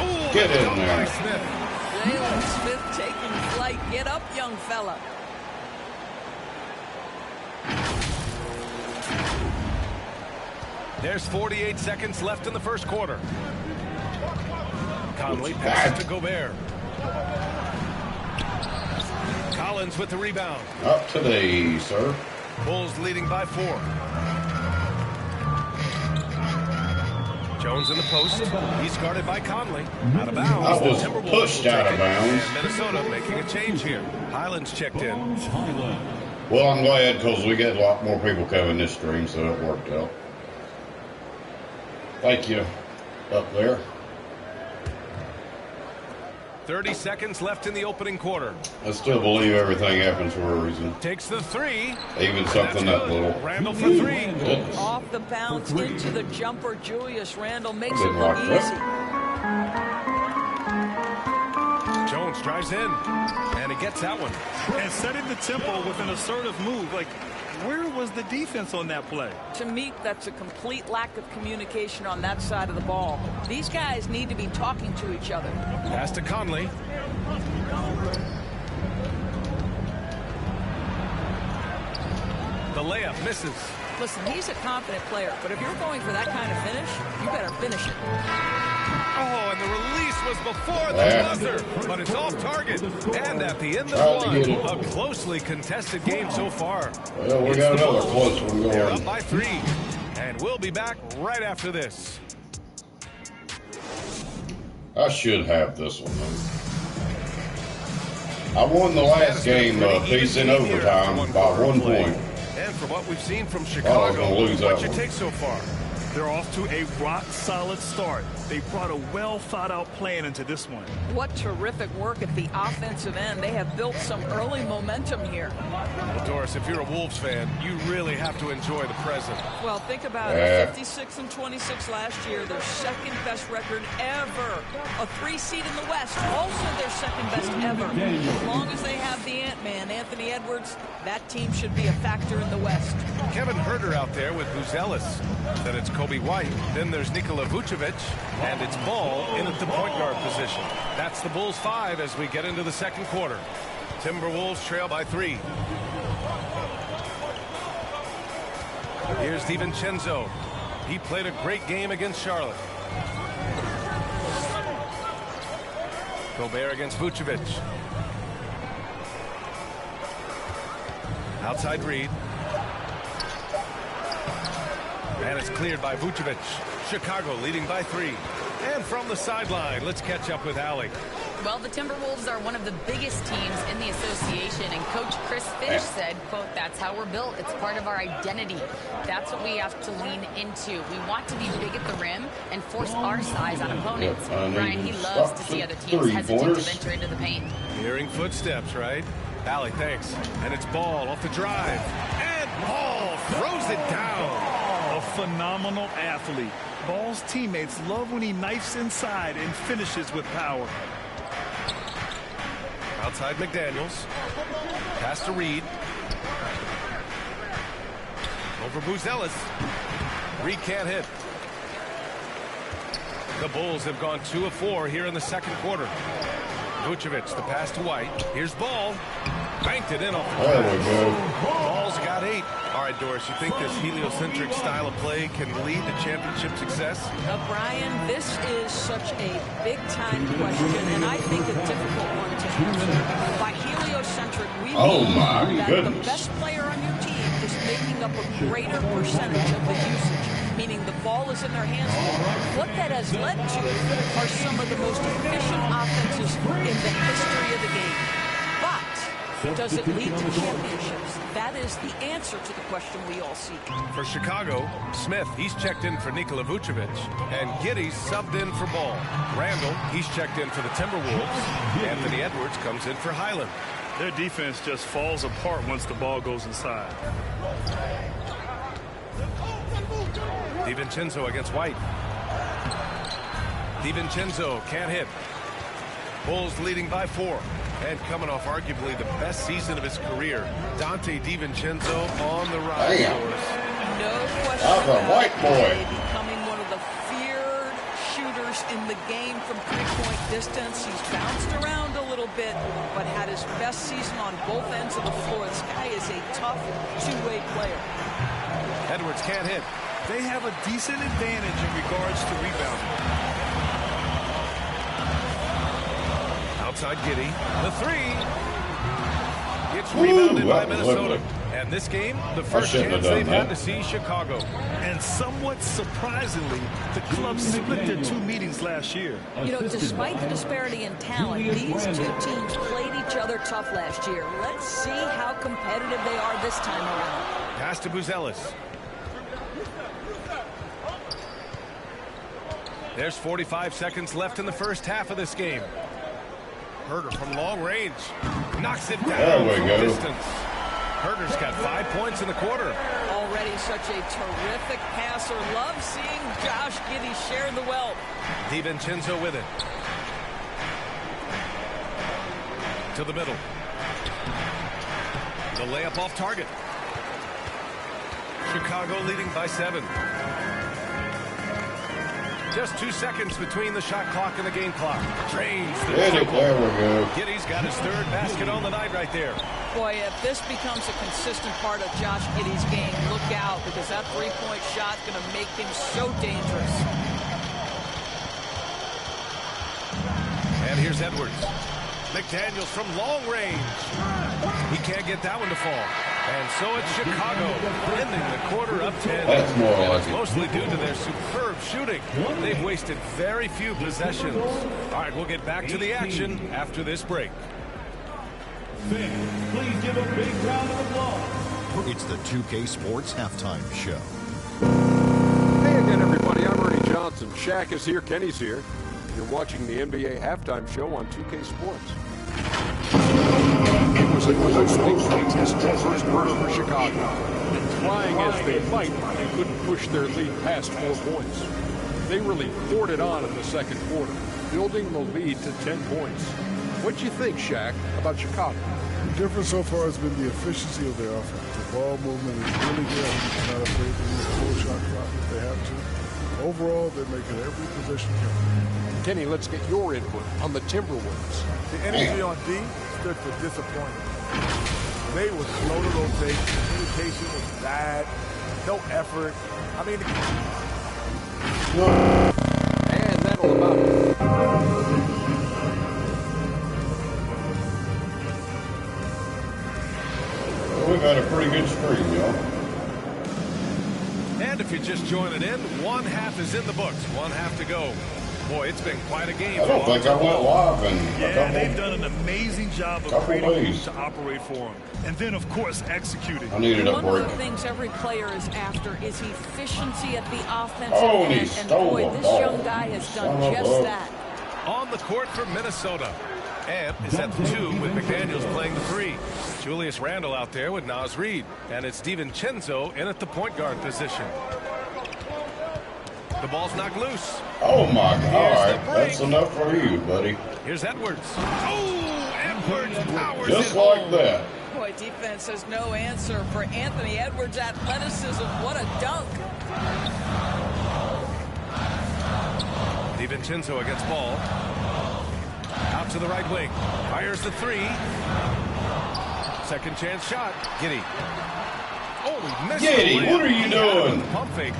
Ooh, get in there. Smith. Jalen Smith taking flight. Get up, young fella. There's 48 seconds left in the first quarter. Conley passes to Gobert. Collins with the rebound. Up today, sir. Bulls leading by 4. Jones in the post. He's guarded by Conley. Out of bounds. I was pushed out of bounds. And Minnesota making a change here. Highlands checked in. Well, I'm glad because we get a lot more people coming this stream, so it worked out. Thank you up there. 30 seconds left in the opening quarter. I still believe everything happens for a reason. Takes the 3. Even something that little. Randall for 3. Off the bounce into the jumper. Julius Randle makes it look easy. Jones drives in, and he gets that one. And setting the tempo with an assertive move. Like, where was the defense on that play? To me, that's a complete lack of communication on that side of the ball. These guys need to be talking to each other. Pass to Conley. The layup misses. Listen, he's a confident player, but if you're going for that kind of finish, you better finish it. Oh, and the release was before the buzzer, but it's off target. And at the end of one, a closely contested game so far. Well, we got another close one going. They're up by 3, and we'll be back right after this. I should have this one, though. I won the last game, Peace in overtime by 1 point. And from what we've seen from Chicago, what's your take so far? They're off to a rock-solid start. They brought a well-thought-out plan into this one. What terrific work at the offensive end. They have built some early momentum here. Well, Doris, if you're a Wolves fan, you really have to enjoy the present. Well, think about it. 56-26 last year, their second-best record ever. A 3 seed in the West, also their second-best ever. As long as they have the Ant-Man, Anthony Edwards, that team should be a factor in the West. Kevin Herter out there with Buzelis. Then it's Kobe White. Then there's Nikola Vucevic. And it's Ball in at the point guard position. That's the Bulls 5 as we get into the second quarter. Timberwolves trail by 3. Here's DiVincenzo. He played a great game against Charlotte. Gobert against Vucevic. Outside Reed. And it's cleared by Vucevic. Chicago leading by 3. And from the sideline, let's catch up with Allie. Well, the Timberwolves are one of the biggest teams in the association, and Coach Chris Finch said, quote, "That's how we're built. It's part of our identity. That's what we have to lean into. We want to be big at the rim and force our size on opponents." Brian, he loves to see other teams hesitant to venture into the paint. Hearing footsteps, right? Allie, thanks. And it's Ball off the drive. And Ball throws it down. A phenomenal athlete. Ball's teammates love when he knifes inside and finishes with power. Outside McDaniels. Pass to Reed. Over Buzelis. Reed can't hit. The Bulls have gone 2 of 4 here in the second quarter. Vucevic, the pass to White. Here's Ball. Banked it in off the glass. Ball's got 8. All right, Doris, you think this heliocentric style of play can lead to championship success? Brian, this is such a big-time question, and I think a difficult one to answer. By heliocentric, we mean that the best player on your team is making up a greater percentage of the usage, meaning the ball is in their hands more. What that has led to are some of the most efficient offenses in the history of the game. But does it lead to championships? that is the answer to the question we all seek. For Chicago, Smith, he's checked in for Nikola Vucevic. And Giddey's subbed in for Ball. Randall, he's checked in for the Timberwolves. Anthony Edwards comes in for Highland. Their defense just falls apart once the ball goes inside. DiVincenzo against White. DiVincenzo can't hit. Bulls leading by 4. And coming off arguably the best season of his career, Dante DiVincenzo on the rise. No question That's a white boy. Becoming one of the feared shooters in the game from three-point distance. He's bounced around a little bit, but had his best season on both ends of the floor. This guy is a tough two-way player. Edwards can't hit. They have a decent advantage in regards to rebounding. Outside Giddey. The 3. It's rebounded by Minnesota. And this game, the first chance they've had to see Chicago. And somewhat surprisingly, the club split their 2 meetings last year. You know, despite the disparity in talent, these two teams played each other tough last year. Let's see how competitive they are this time around. Pass to Buzelis. There's 45 seconds left in the first half of this game. Herter from long range. Knocks it down from distance. Herter's got 5 points in the quarter. Already such a terrific passer. Love seeing Josh Giddey share the wealth. DiVincenzo with it. To the middle. The layup off target. Chicago leading by 7. Just 2 seconds between the shot clock and the game clock. Drains the triple. There we go. Giddey's got his 3rd basket on the night right there. Boy, if this becomes a consistent part of Josh Giddey's game, look out, because that three-point shot's going to make him so dangerous. And here's Edwards. McDaniels from long range. He can't get that one to fall. And so it's Chicago ending the quarter up 10. That's more like it's mostly due to their superb shooting. They've wasted very few possessions. All right, we'll get back to the action after this break. Fans, please give a big round of applause. It's the 2K Sports Halftime Show. Hey again, everybody. I'm Ernie Johnson. Shaq is here. Kenny's here. You're watching the NBA Halftime Show on 2K Sports. It was a close big test first quarter for Chicago. And trying as they might, they couldn't push their lead past 4 points. They really poured it on in the second quarter, building the lead to 10 points. What'd you think, Shaq, about Chicago? The difference so far has been the efficiency of their offense. The ball movement is really good. They're not afraid to use the full shot clock if they have to. Overall, they're making every possession count. Kenny, let's get your input on the Timberwolves. The energy on D stood for disappointment. They were slow to rotate. Communication was bad. No effort. I mean, and that'll about it. Well, we've had a pretty good stream, y'all. And if you're just joining in, 1 half is in the books. 1 half to go. Boy, it's been quite a game. I don't think I went live in a couple. They've done an amazing job of creating rules to operate for them. And then, of course, executing. I needed a break. One of the things every player is after is efficiency at the offensive Oh, and he end. And stole boy, the this ball. young guy has done Son of just a- that. On the court for Minnesota. Amp is at the 2 with McDaniels playing the 3. Julius Randle out there with Naz Reid. And it's DiVincenzo in at the point guard position. The ball's knocked loose. Oh, my God. break. That's enough for you, buddy. Here's Edwards. Oh, Edwards powers Just it like home. that. Boy, defense has no answer for Anthony Edwards' athleticism. What a dunk. DiVincenzo against Ball. Out to the right wing. Fires the 3. Second chance shot. Giddey. Oh, he missed Giddey, the layup. what are you He had doing? a Pump fake.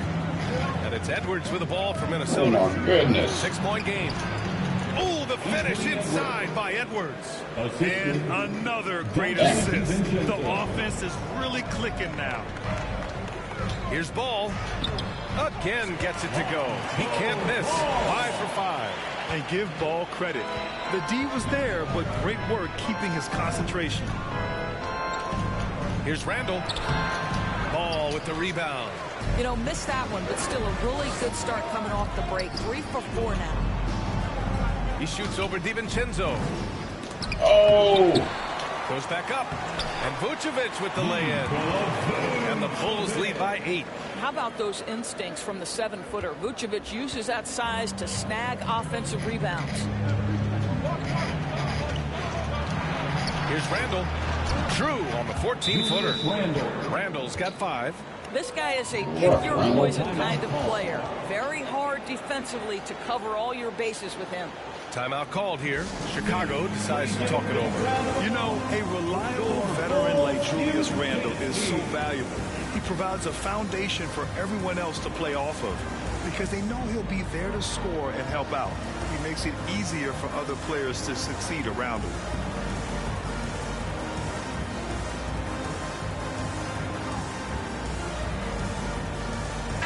And it's Edwards with the ball for Oh, Minnesota. my goodness. 6-point game. Oh, the finish inside by Edwards. And another great assist. The offense is really clicking now. Here's Ball. Again gets it to go. He can't miss. 5 for 5. And give Ball credit. The D was there, but great work keeping his concentration. Here's Randall. Ball with the rebound. You know, missed that one, but still a really good start coming off the break. 3 for 4 now. He shoots over DiVincenzo. Oh! Goes back up. And Vucevic with the lay-in. And the Bulls lead by 8. How about those instincts from the 7-footer? Vucevic uses that size to snag offensive rebounds. Here's Randall. Drew on the 14-footer. Randall's got 5. This guy is a pick-your-poison kind of player. Very hard defensively to cover all your bases with him. Timeout called here. Chicago decides to talk it over. You know, a reliable veteran like Julius Randle is so valuable. He provides a foundation for everyone else to play off of because they know he'll be there to score and help out. He makes it easier for other players to succeed around him.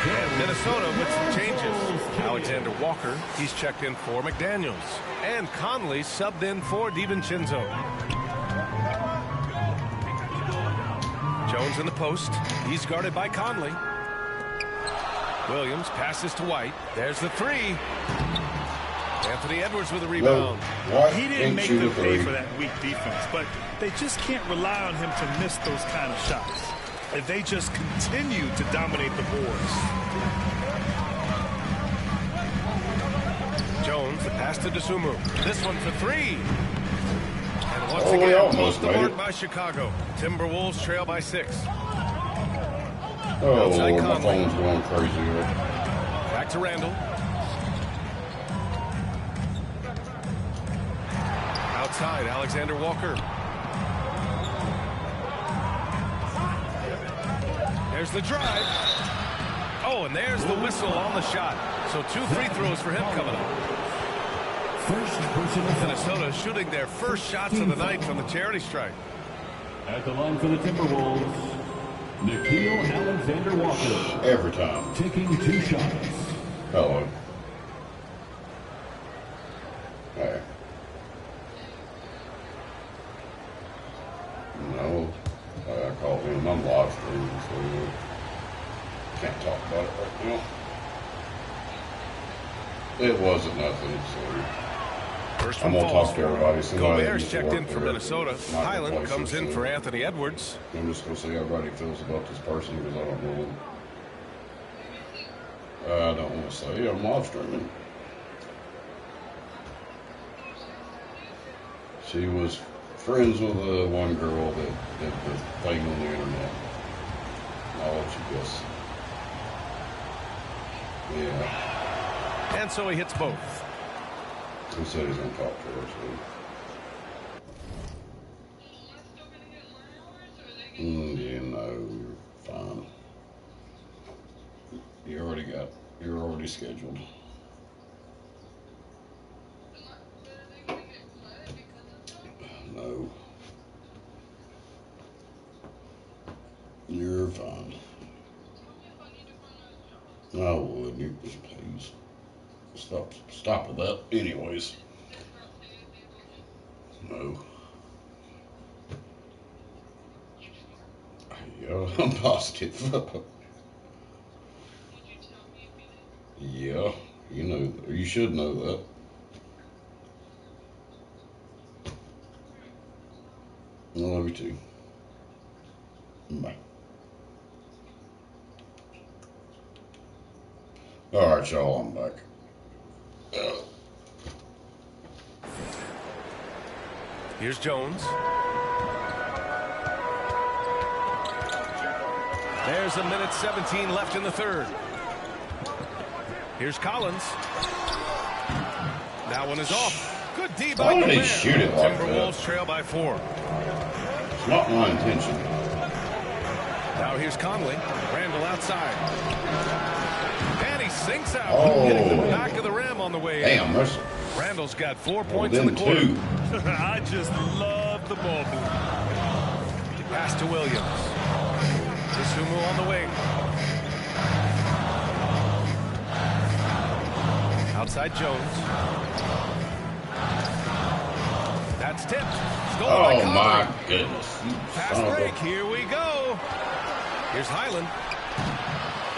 And Minnesota with some changes. Alexander Walker, he's checked in for McDaniels. And Conley subbed in for DiVincenzo. Jones in the post. He's guarded by Conley. Williams passes to White. There's the 3. Anthony Edwards with a rebound. He didn't make them pay for that weak defense, but they just can't rely on him to miss those kind of shots. If they just continue to dominate the boards. Jones, the pass to Dosunmu. This one for 3. And once we again, almost the made mark it. by Chicago. Timberwolves trail by 6. Oh, Outside my Conley. phone's going crazy here. Back to Randall. Outside, Alexander Walker. There's the drive. Oh, and there's the whistle on the shot. So 2 free throws for him coming up. Minnesota shooting their first shots of the night from the charity strike. At the line for the Timberwolves, Nickeil Alexander-Walker. Every time. Taking 2 shots. Hello. Hey. No. I called him. I'm live streaming, so can't talk about it right now. It wasn't nothing, so First I'm one gonna falls talk to for everybody. Somebody that Gobert's used to checked work in for there, Minnesota. not Highland replace comes him, in so for Anthony Edwards. I'm just gonna see how everybody feels about this person because I don't know him. I don't want to say. I'm live streaming. She was friends with one girl that did the thing on the internet. I'll let you guess. Yeah. And so he hits both. He said he's going to talk to her, so. Yeah, no, you're fine. You're already scheduled. No. You're fine. I would. You just please stop with that. Anyways. No. Yeah, I'm positive. Yeah, you know, you should know that. I love you too. Bye. All right, y'all, I'm back. Here's Jones. There's a minute 17 left in the third. Here's Collins. That one is off. Good D by Why did he Gobert. shoot it like Timberwolves that? trail by 4. It's not my intention. Now here's Conley. Randall outside. And he sinks out. Oh. Hitting the back of the rim on the way in. Damn, that's Randall's got 4 well, points in the then quarter. 2. I just love the ball movement. Pass to Williams. Dosunmu on the wing. Outside Jones. That's tipped. Stolen by Oh Conley. my goodness. You Fast son of a- break. Here we go. Chicago. Here's Highland.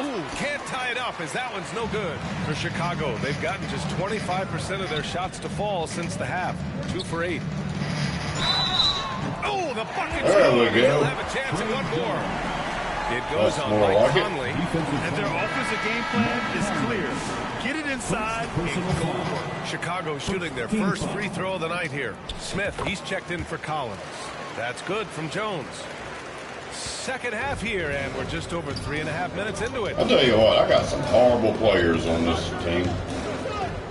Ooh, can't tie it up as that one's no good. For Chicago, they've gotten just 25% of their shots to fall since the half. 2 for 8. Oh, the bucket's There we They'll go. have a chance at one more. It goes That's on more Mike like it. Conley. And their offensive game plan is clear. Get it inside and go to work. Chicago shooting their first free throw of the night here. Smith, he's checked in for Collins. That's good from Jones. Second half here, and we're just over 3.5 minutes into it. I'll tell you what, I got some horrible players on this team.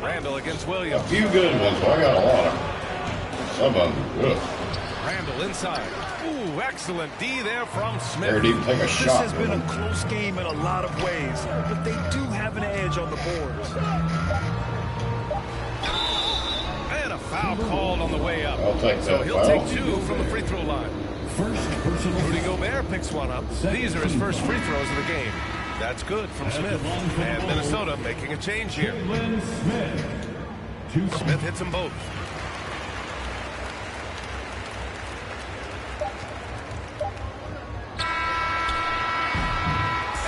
Randall against A Williams. few good ones, but I got a lot of some of them good. Randall inside. Ooh, excellent D there from Smith. There, didn't take a This shot. has been a close game in a lot of ways, but they do have an edge on the boards. And a foul called on the way up. I'll take So that he'll foul. take 2 from the free throw line. First personal Rudy Gobert picks one up. These are his first free throws of the game. That's good from Smith. And Minnesota making a change here. Smith hits them both.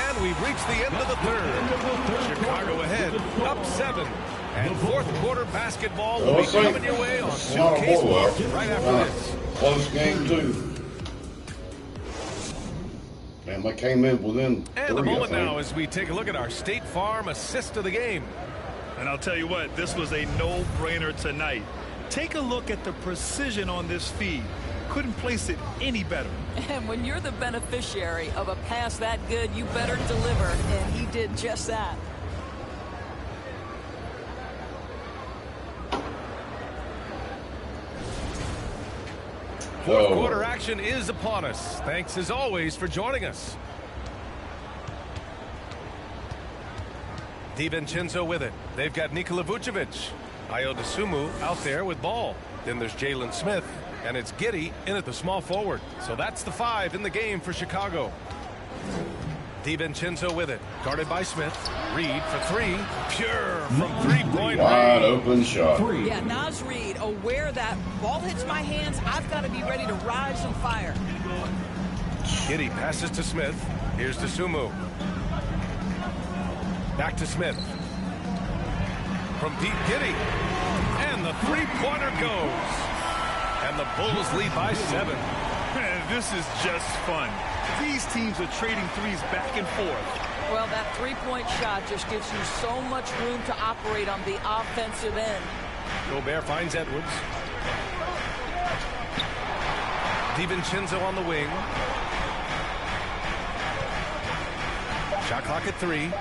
And we've reached the end of the third. Chicago ahead, up 7. And fourth quarter basketball will be coming your way on 2K Sports right after this. Close game, too. And they came in within And 3, a moment I think. now as we take a look at our State Farm assist of the game. And I'll tell you what, this was a no-brainer tonight. Take a look at the precision on this feed. Couldn't place it any better. And when you're the beneficiary of a pass that good, you better deliver, and he did just that. Fourth quarter action is upon us. Thanks as always for joining us. DiVincenzo with it. They've got Nikola Vucevic. Ayo Dosunmu out there with ball. Then there's Jalen Smith. And it's Giddey in at the small forward. So that's the 5 in the game for Chicago. DiVincenzo with it. Guarded by Smith. Reed for 3. Pure from 3-point Wide range. open shot. Yeah, Naz Reid, aware that ball hits my hands, I've got to be ready to rise and fire. Giddey passes to Smith. Here's Dosunmu. Back to Smith. From deep, Giddey. And the three-pointer goes. And the Bulls lead by 7. Man, this is just fun. These teams are trading threes back and forth. Well, that three-point shot just gives you so much room to operate on the offensive end. Gobert finds Edwards. DiVincenzo on the wing. Shot clock at 3.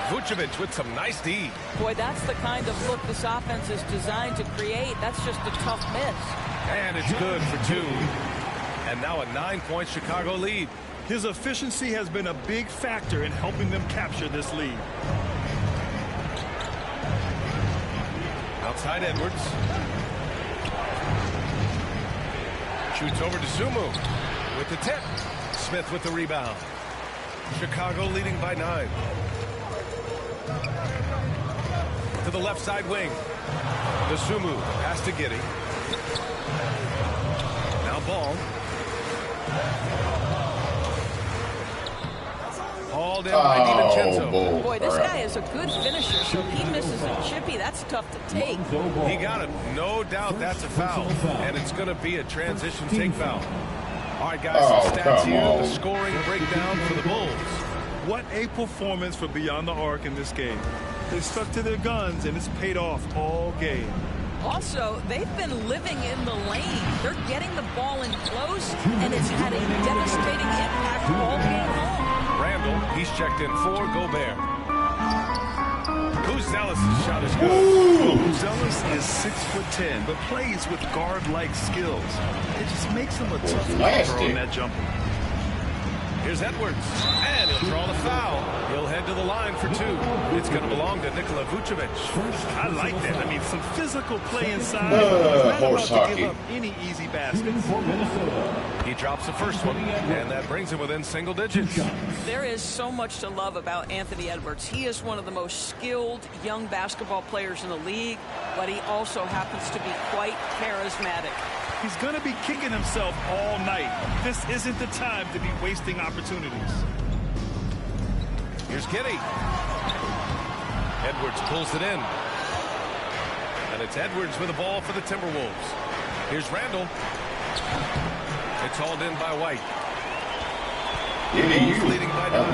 Vucevic with some nice D. Boy, that's the kind of look this offense is designed to create. That's just a tough miss. And it's good for 2. And now a 9-point Chicago lead. His efficiency has been a big factor in helping them capture this lead. Outside Edwards. Shoots over to Sumu with the tip. Smith with the rebound. Chicago leading by 9. To the left side wing. Dosunmu pass to Giddey. Now Ball. Hauled in by DiVincenzo. Boy, this guy is a good finisher, so he misses a chippy. That's tough to take. He got it. No doubt that's a foul. And it's going to be a transition take foul. All right, guys, some stats here. The scoring breakdown for the Bulls. What a performance for Beyond the Arc in this game. They stuck to their guns, and it's paid off all game. Also, they've been living in the lane. They're getting the ball in close, and it's had a devastating impact all game long. Randall, he's checked in for Gobert. Zealous' shot is good. Zealous is 6'10", but plays with guard-like skills. It just makes him a tough cover on that jumper. Here's Edwards, and he'll draw the foul. He'll head to the line for 2. It's going to belong to Nikola Vucevic. I like that. I mean, some physical play inside. Horse not about to hockey. give up any easy baskets. He He drops the first one, and that brings him within single digits. There is so much to love about Anthony Edwards. He is one of the most skilled young basketball players in the league, but he also happens to be quite charismatic. He's going to be kicking himself all night. This isn't the time to be wasting opportunities. Here's Giddey. Edwards pulls it in. And it's Edwards with the ball for the Timberwolves. Here's Randall. It's hauled in by White. Giddey, leading by 9.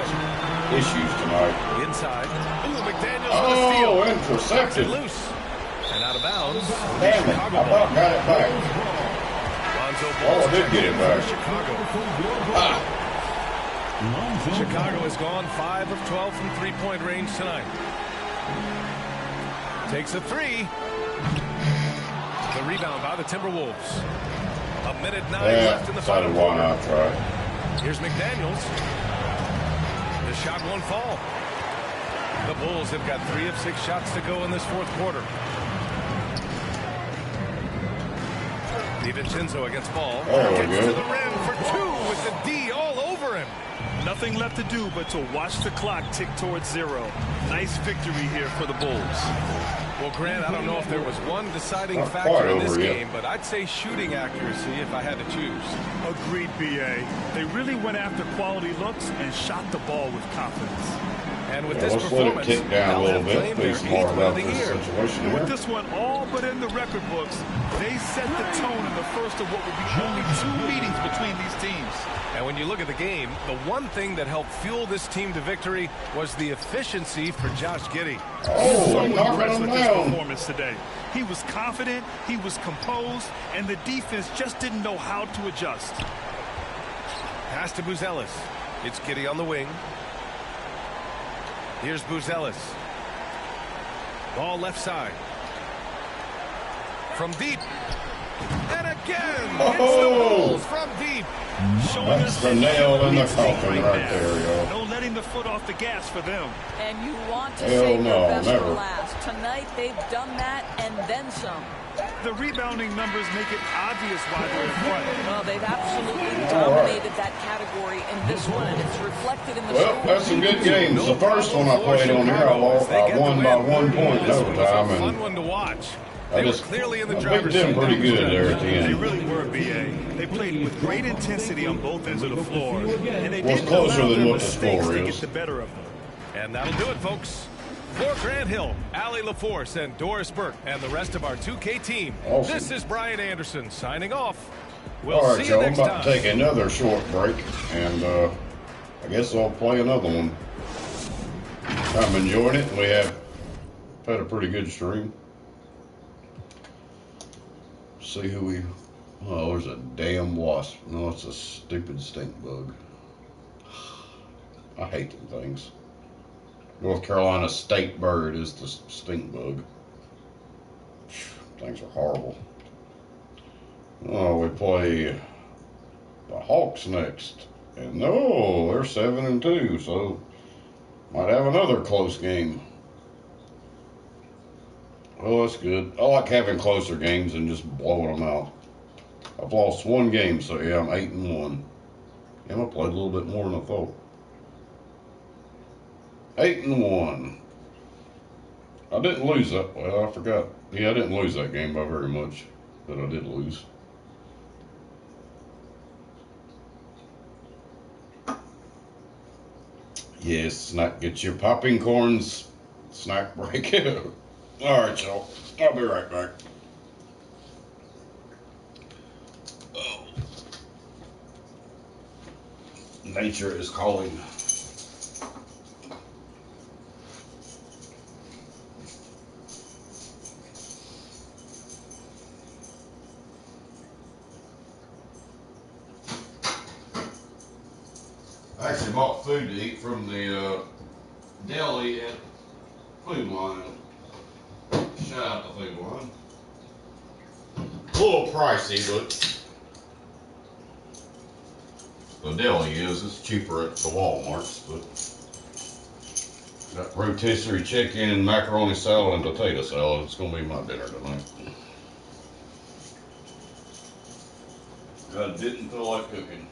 Issues tonight. Inside. Ooh, McDaniels with a steal. Intercepted. Loose. And out of bounds. Damn it. I about got it back. Lonzo Ball. I did get it back. Chicago. Chicago has gone 5 of 12 from three-point range tonight. Takes a 3. The rebound by the Timberwolves. A minute 9 left in the final why quarter. not try? Here's McDaniels. The shot won't fall. The Bulls have got 3 of 6 shots to go in this fourth quarter. DiVincenzo against Ball. Gets to the rim for 2 with the D all over him. Nothing left to do but to watch the clock tick towards 0. Nice victory here for the Bulls. Well, Grant, I don't know if there was one deciding factor in this game, but I'd say shooting accuracy if I had to choose. Agreed, B.A. They really went after quality looks and shot the ball with confidence. And with this let's performance, let it kick down a little bit. Be smart about this situation here. With this one all but in the record books, they set the tone in the first of what would be only 2 meetings between these teams. And when you look at the game, the one thing that helped fuel this team to victory was the efficiency for Josh Giddey. So impressed with his performance today. He was confident, he was composed, and the defense just didn't know how to adjust. Pass to Buzelis. It's Giddey on the wing. Here's Buzelis. Ball left side. From deep. And again, hits the Bulls from deep. That's the nail in the coffin right there, y'all. No letting the foot off the gas for them. And you want to save your best for last. Tonight, they've done that and then some. The rebounding numbers make it obvious why they're in front. Well, they've absolutely dominated that category in this one, and it's reflected in the Well, that's some good games. The first one I played on here, I won by 1 point in overtime, and fun one to watch. I just clearly in the beat them pretty good there at the end. They really were, B.A. They played with great intensity on both ends of the floor, and they was didn't closer allow than their what the mistakes score to is. get the better of them. And that'll do it, folks. For Grant Hill, Allie LaForce, and Doris Burke, and the rest of our 2K team, Awesome. This is Brian Anderson signing off. We'll All right, see you y'all, I'm next about time. to take another short break, and I guess I'll play another one. I'm enjoying it. We have had a pretty good stream. See who we... Oh, there's a damn wasp. No, it's a stupid stink bug. I hate them things. North Carolina state bird is the stink bug. Things are horrible. Oh, we play the Hawks next. And no, they're 7-2, so might have another close game. Oh, that's good. I like having closer games and just blowing them out. I've lost 1 game, so yeah, I'm 8-1. Yeah, I played a little bit more than I thought. 8-1. I didn't lose that. Well, I forgot. Yeah, I didn't lose that game by very much, but I did lose. Yes, snack. Get your popping corns. Snack break. All right, y'all. I'll be right back. Oh. Nature is calling. I actually bought food to eat from the deli at Food Line. Shout out to Food Line. A little pricey, but the deli is. It's cheaper at the Walmarts, but got rotisserie chicken, macaroni salad, and potato salad. It's gonna be my dinner tonight. I didn't feel like cooking.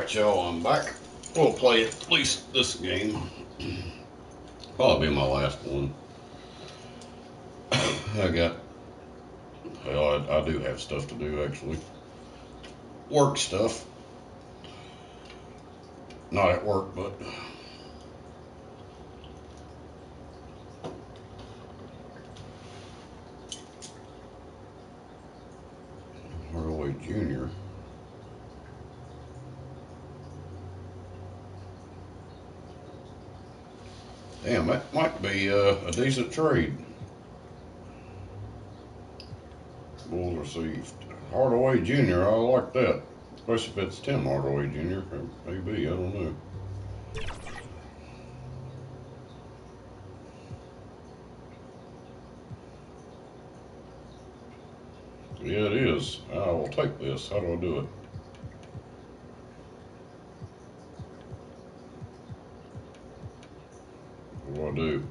Alright, y'all, I'm back. We'll play at least this game. Probably be my last one. I do have stuff to do, actually. Work stuff. Not at work, but... Hardaway Jr. Damn, that might be a decent trade. Bulls received Hardaway Jr. I like that. Especially if it's Tim Hardaway Jr. Maybe, I don't know. Yeah, it is. I will take this. How do I do it? What do I do?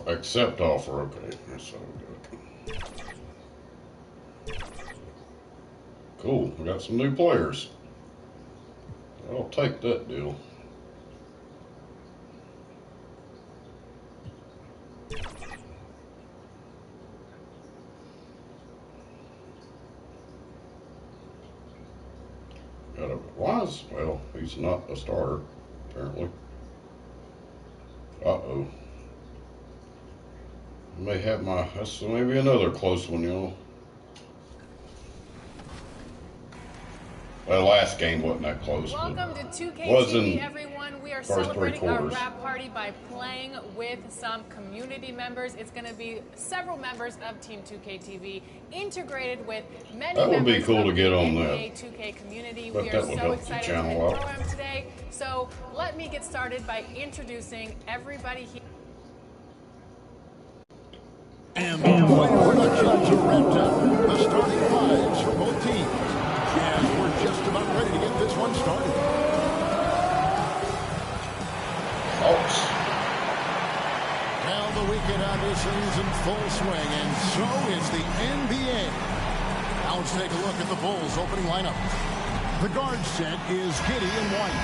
Accept offer. Okay, that's how we do it. Cool. We got some new players. I'll take that deal. Well, he's not a starter, apparently. Uh-oh. May have that's maybe another close one, y'all. The last game wasn't that close. Welcome to 2K TV, everyone. We are celebrating our wrap party by playing with some community members. It's going to be several members of Team 2K TV integrated with many that would members be cool of to get the on NBA that. 2K community. But we that are would so help the excited to channel hit out. program today. So let me get started by introducing everybody here. And the player productions are wrapped up. The starting fives for both teams. And we're just about ready to get this one started. Now the weekend auditions in full swing, and so is the NBA. Now let's take a look at the Bulls' opening lineup. The guard set is Giddey in white.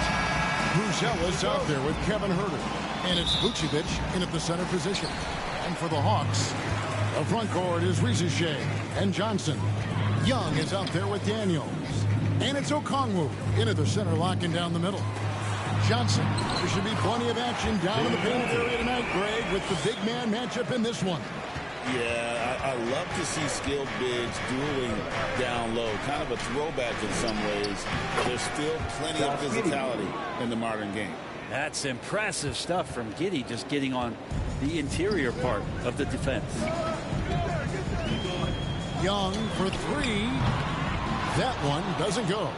Bruzel is out there with Kevin Huerter. And it's Vucevic in at the center position. And for the Hawks, the front court is Risacher and Johnson. Young is out there with Daniels. And it's Okongwu in at the center, locking down the middle. Johnson. There should be plenty of action down in the paint area tonight, Greg, with the big man matchup in this one. Yeah, I love to see skilled bigs dueling down low. Kind of a throwback in some ways. But there's still plenty of physicality in the modern game. That's impressive stuff from Giddey, just getting on the interior part of the defense. Young for three. That one doesn't go.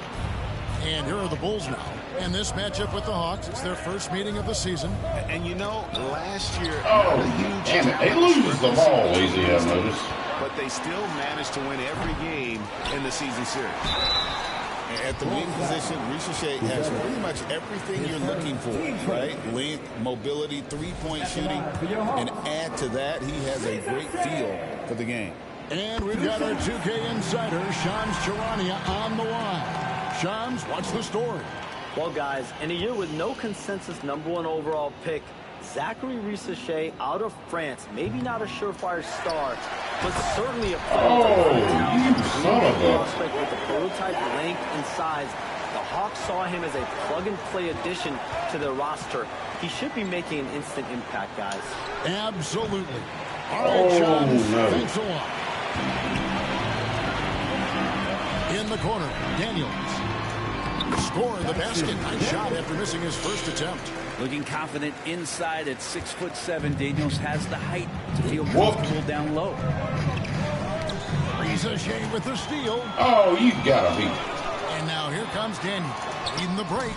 And here are the Bulls now. And this matchup with the Hawks, it's their first meeting of the season. And you know, last year, oh, a huge damn it. They lose the ball easy, I've noticed. But they still managed to win every game in the season series. At the wing position, Risacher has pretty much everything you're looking for, right? Length, mobility, three-point shooting, and add to that, he has a great feel for the game. And we've got our 2K insider, Shams Charania, on the line. Shams, what's the story? Well, guys, in a year with no consensus #1 overall pick, Zachary Risacher out of France, maybe not a surefire star, but certainly a prospect with the prototype length and size. The Hawks saw him as a plug-and-play addition to their roster. He should be making an instant impact, guys. Absolutely. All right, Shams, thanks a lot. In the corner, Daniels. Score the basket. Nice shot after missing his first attempt. Looking confident inside at 6'7". Daniels has the height to feel comfortable down low. Risacher with the steal. Oh, you gotta be. And now here comes Daniels. Leading the break.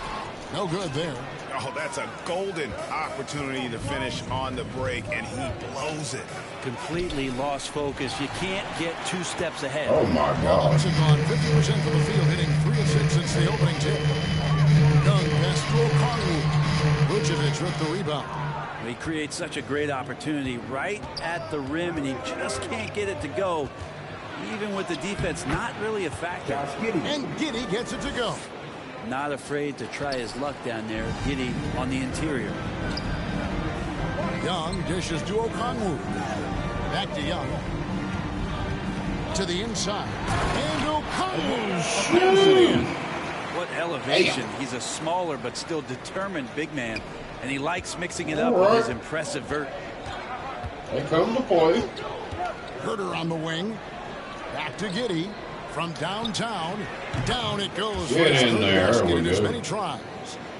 No good there. Oh, that's a golden opportunity to finish on the break, and he blows it. Completely lost focus. You can't get 2 steps ahead. Oh, my God. Hawks have gone 50% from the field, hitting 3 of 6 since the opening tip. Young pass to Okongwu. Vucevic with the rebound. He creates such a great opportunity right at the rim, and he just can't get it to go, even with the defense not really a factor. And Giddey gets it to go. Not afraid to try his luck down there. Giddey on the interior. Young dishes to Okongwu. Back to Young. To the inside. And Okongwu slams it in. What elevation. He's a smaller but still determined big man. And he likes mixing it up with his impressive vert. They come to play. Herter on the wing. Back to Giddey. From downtown. Down it goes. Get in there. In as many tries.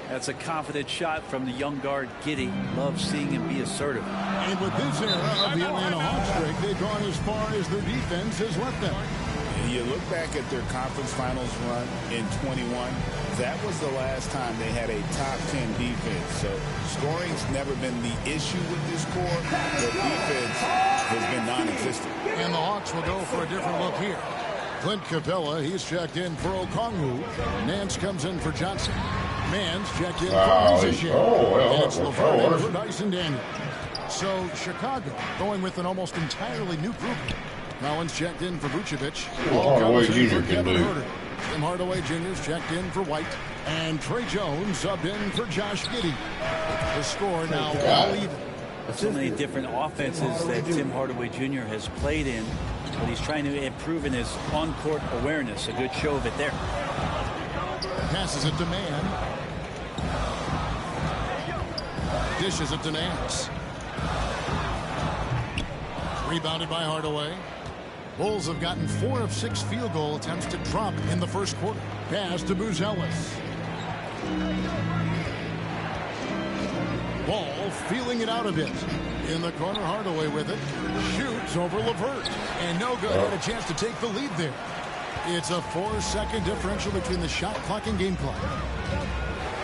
That's a confident shot from the young guard, Giddey. Love seeing him be assertive. And with this era of the Atlanta Hawks streak, they've gone as far as their defense has let them. You look back at their conference finals run in 21, that was the last time they had a top 10 defense. So scoring's never been the issue with this core, but defense has been non-existent. And the Hawks will go for a different look here. Clint Capella, he's checked in for Okongwu. Nance comes in for Johnson. Mann's checked in for Riza. And it's LeVert for Dyson Daniel. So Chicago going with an almost entirely new group. Collins checked in for Vucevic. Hardaway Jr. can do. Tim Hardaway Jr.'s checked in for White. And Trey Jones subbed in for Josh Giddey. The score now all even. So many different offenses that Tim Hardaway Jr. has played in, but he's trying to improve in his on-court awareness. A good show of it there. Passes it to Mann. Dishes it to Nance. Rebounded by Hardaway. Bulls have gotten 4 of 6 field goal attempts to drop in the first quarter. Pass to Booz Ellis. Ball feeling it out a bit. In the corner, Hardaway with it. Shoots over LeVert. And no good. Had a chance to take the lead there. It's a 4-second differential between the shot clock and game clock.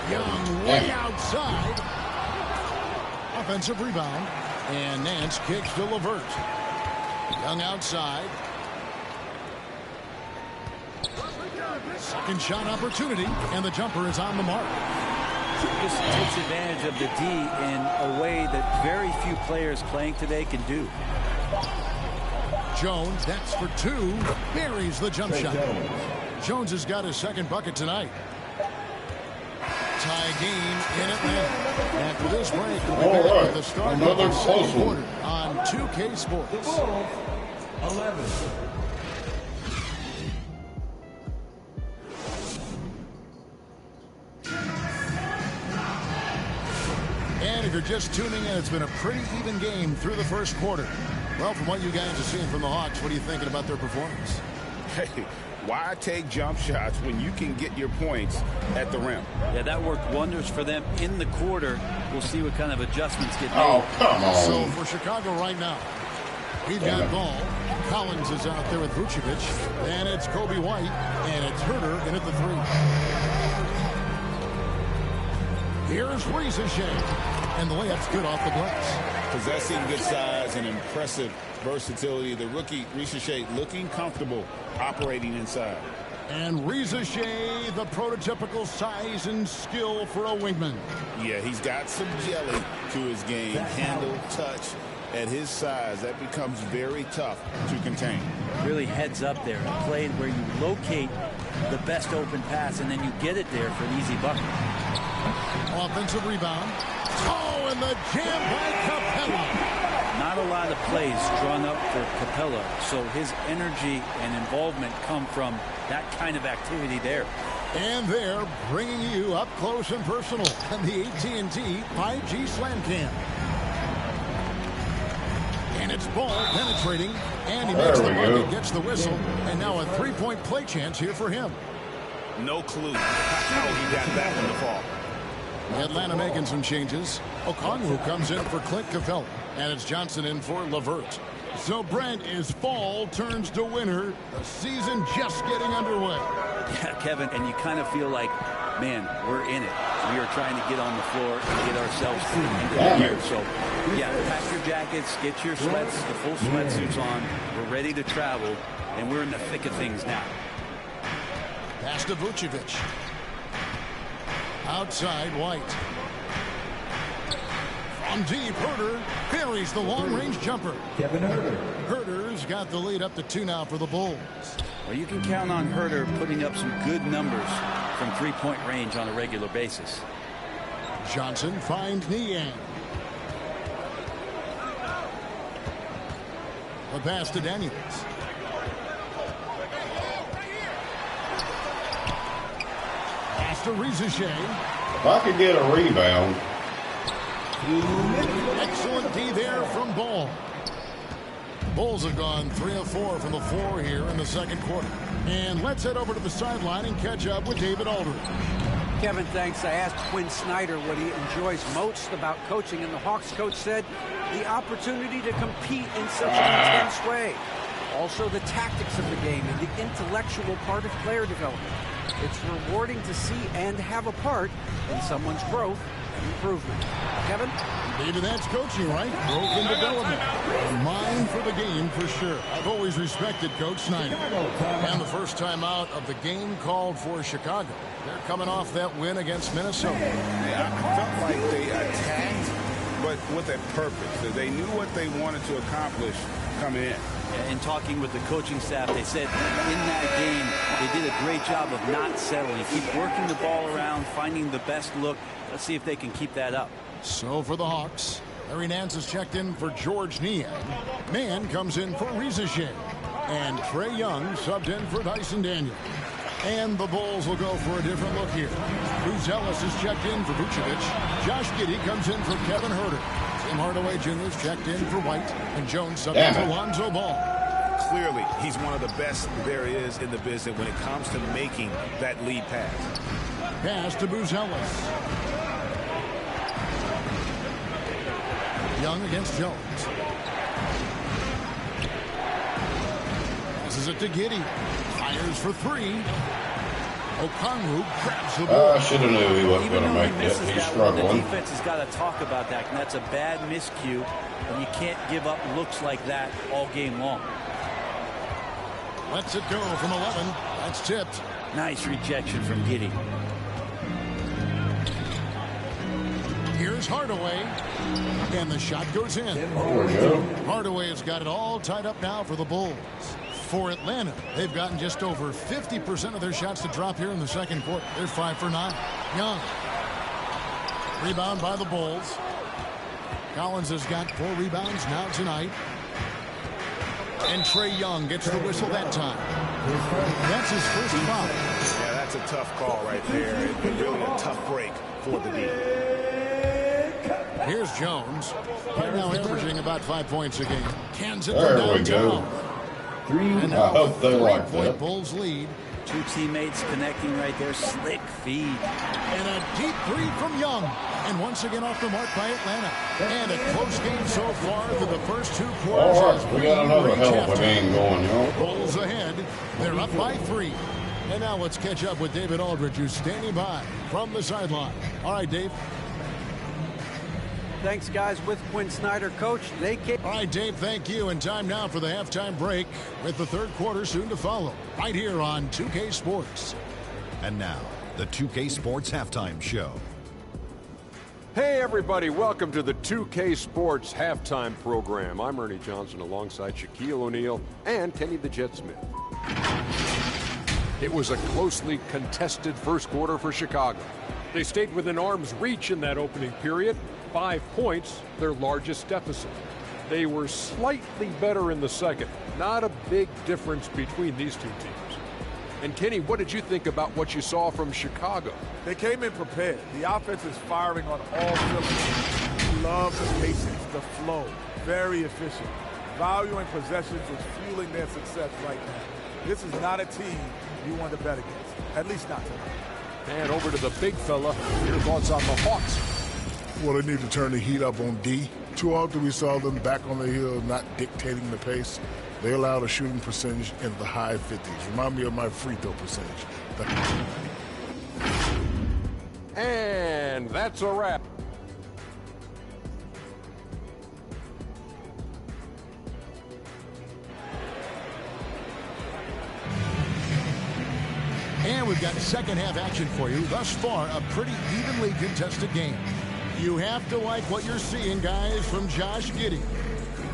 Young way outside. Offensive rebound. And Nance kicks to LeVert. Young outside. Second shot opportunity. And the jumper is on the mark. Just takes advantage of the D in a way that very few players playing today can do. Jones, that's for 2. Buries the jump shot. Jones has got his second bucket tonight. Tie game in Atlanta. After this break, we'll be back with the start of the second quarter on 2K Sports. 11. And if you're just tuning in, it's been a pretty even game through the first quarter. Well, from what you guys are seeing from the Hawks, what are you thinking about their performance? Hey, why take jump shots when you can get your points at the rim? Yeah, that worked wonders for them in the quarter. We'll see what kind of adjustments get made. Oh, come on. So for Chicago right now, we've got Ball. Collins is out there with Vucevic. And it's Kobe White. And it's Herter in at the 3. Here's Riza. And the layup's good off the glass. Possessing good size and impressive versatility. The rookie, Riza looking comfortable operating inside. And Riza, the prototypical size and skill for a wingman. Yeah, he's got some jelly to his game. Handle, touch. At his size, that becomes very tough to contain. Really heads up there. A play where you locate the best open pass and then you get it there for an easy bucket. Offensive rebound. Oh, and the jam by Capella. Not a lot of plays drawn up for Capella, so his energy and involvement come from that kind of activity there. And they're bringing you up close and personal on the AT&T 5G Slam Cam. And it's Ball penetrating, and he makes the bucket, gets the whistle, and now a 3-point play chance here for him. No clue how he got that one to fall. Atlanta making some changes. Okongwu comes in for Clint Capella, and it's Johnson in for LeVert. So Brent, is fall turns to winter, the season just getting underway. Yeah, Kevin, and you kind of feel like, man, we're in it. We are trying to get on the floor and get ourselves into the year. So, yeah, pack your jackets, get your sweats, the full sweatsuits on. We're ready to travel, and we're in the thick of things now. Pass to Vucevic. Outside, White. From deep, Herter buries the long-range jumper. Kevin Herter. Herter's got the lead up to 2 now for the Bulls. Well, you can count on Herter putting up some good numbers from three-point range on a regular basis. Johnson finds Niang. The pass to Daniels. Pass to Rizichet. If I could get a rebound. Excellent D there from Ball. Bulls have gone 3 of 4 from the floor here in the second quarter. And let's head over to the sideline and catch up with David Aldridge. Kevin, thanks. I asked Quinn Snyder what he enjoys most about coaching, and the Hawks coach said the opportunity to compete in such an intense way. Also, the tactics of the game and the intellectual part of player development. It's rewarding to see and have a part in someone's growth and improvement. Kevin? David, that's coaching, right? Growth and development. A mind for the game, for sure. I've always respected Coach Snyder. And the first time out of the game called for Chicago. They're coming off that win against Minnesota. Yeah, I felt like they attacked, but with a purpose. They knew what they wanted to accomplish coming in. In talking with the coaching staff, they said in that game they did a great job of not settling. Keep working the ball around, finding the best look. Let's see if they can keep that up. So for the Hawks, Larry Nance has checked in for George Niang. Mann comes in for Rizichet. And Trae Young subbed in for Dyson Daniels. And the Bulls will go for a different look here. Bruce Ellis is checked in for Vucevic. Josh Giddey comes in for Kevin Herter. Tim Hardaway Jr. is checked in for White. And Jones subbed in for Lonzo Ball. Clearly, he's one of the best there is in the business when it comes to making that lead pass. Pass to Bruce Ellis. Young against Jones. Passes it to Giddey. Fires for 3. Okongwu grabs the ball. I should have knew he wasn't going to make that. He's struggling. The defense has got to talk about that, and that's a bad miscue, and you can't give up looks like that all game long. Lets it go from 11. That's tipped. Nice rejection from Giddey. Here's Hardaway. And the shot goes in. Hardaway has got it all tied up now for the Bulls. For Atlanta, they've gotten just over 50% of their shots to drop here in the second quarter. They're 5 for 9. Young. Rebound by the Bulls. Collins has got 4 rebounds now tonight. And Trae Young gets the whistle that time. That's his first foul. Yeah, that's a tough call right there. And really a tough break for the D. Here's Jones. Right now averaging about 5 points a game. Cans it there we go. And I hope they like that. Bulls lead. 2 teammates connecting right there. Slick feed. And a deep 3 from Young. And once again off the mark by Atlanta. And a close game so far through the first 2 quarters. All right, we got another hell of a game going, y'all. Bulls ahead. They're up by 3. And now let's catch up with David Aldridge, who's standing by from the sideline. All right, Dave. Thanks, guys. With Quinn Snyder, coach, they came. All right, Dave, thank you. And time now for the halftime break with the third quarter soon to follow. Right here on 2K Sports. And now, the 2K Sports Halftime Show. Hey, everybody. Welcome to the 2K Sports Halftime Program. I'm Ernie Johnson alongside Shaquille O'Neal and Kenny the Jet Smith. It was a closely contested first quarter for Chicago. They stayed within arm's reach in that opening period. 5 points, their largest deficit. They were slightly better in the second. Not a big difference between these two teams. And Kenny, what did you think about what you saw from Chicago? They came in prepared. The offense is firing on all cylinders. Love the pacing, the flow. Very efficient. Valuing possessions is fueling their success right now. This is not a team you want to bet against. At least not tonight. And over to the big fella. Your thoughts on the Hawks? Well, they need to turn the heat up on D. Too often we saw them back on the hill, not dictating the pace. They allowed a shooting percentage in the high 50s. Remind me of my free throw percentage. And that's a wrap. And we've got second half action for you. Thus far, a pretty evenly contested game. You have to like what you're seeing, guys, from Josh Giddey.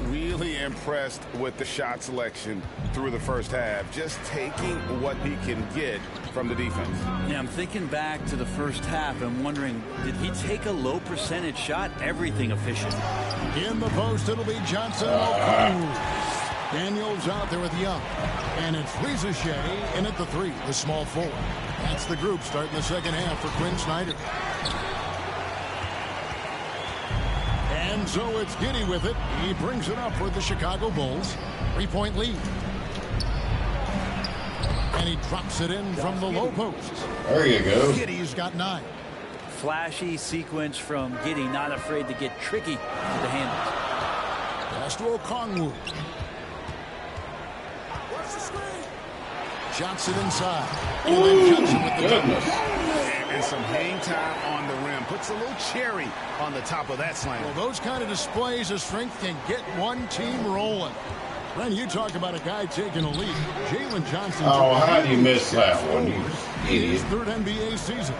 Really impressed with the shot selection through the first half. Just taking what he can get from the defense. Yeah, I'm thinking back to the first half. I'm wondering, did he take a low percentage shot? Everything efficient. In the post, it'll be Johnson. Daniels out there with Young. And it's Ricochet in at the 3, the small forward. That's the group starting the second half for Quinn Snyder. And so it's Giddey with it. He brings it up for the Chicago Bulls. 3-point lead. And he drops it in from the low post. There you go. Giddey's got 9. Flashy sequence from Giddey, not afraid to get tricky with the handles. Pass to Okongwu. Johnson inside. And then Johnson with the goodness. And some hang time on the rim. Puts a little cherry on the top of that slam. Well, those kind of displays of strength can get one team rolling. Ren, you talk about a guy taking a lead. Jalen Johnson. Oh, how do you miss that one, you idiot? His 3rd NBA season.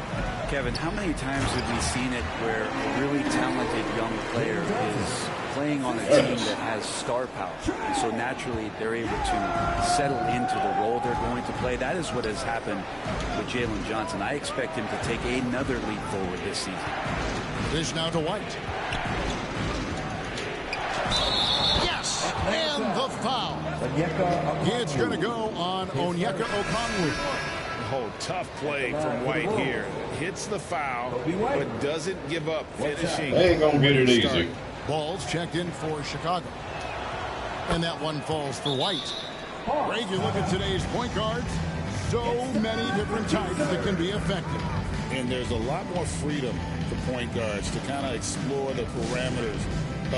Kevin, how many times have we seen it where a really talented young player is playing on a team that has star power? And so naturally, they're able to settle into the role they're going to play. That is what has happened with Jalen Johnson. I expect him to take another leap forward this season. Dish now to White. Yes! And the foul. It's going to go on Onyeka Okongwu. Oh, tough play from White here. Hits the foul, but doesn't give up finishing. They ain't going to get it easy. Balls checked in for Chicago. And that one falls for White. Greg, you look at today's point guards. So many different types that can be effective. And there's a lot more freedom for point guards to kind of explore the parameters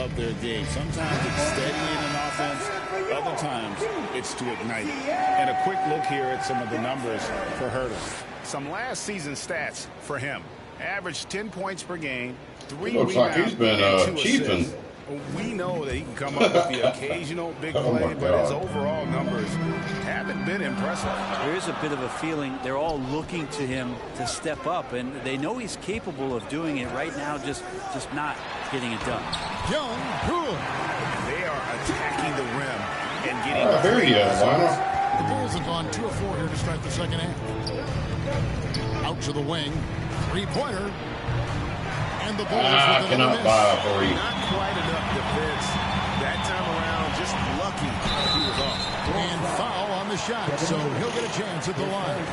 of their game. Sometimes it's steadying an offense. Other times it's to ignite it. And a quick look here at some of the numbers for Herter. Some last season stats for him. Averaged 10 points per game, 3 looks rebounds, like he's been and 2 cheaping. assists. We know that he can come up with the occasional big play, but his overall numbers haven't been impressive. There is a bit of a feeling they're all looking to him to step up, and they know he's capable of doing it right now, just not getting it done. Young, good. They are attacking the rim and getting. I hear you, Atlanta. The Bulls have gone 2 of 4 here to start the second half. Out to the wing, 3-pointer. And the Bulls with cannot buy a 3. Not quite enough defense that time around. Just lucky he was off. And foul on the shot, so he'll get a chance at the line.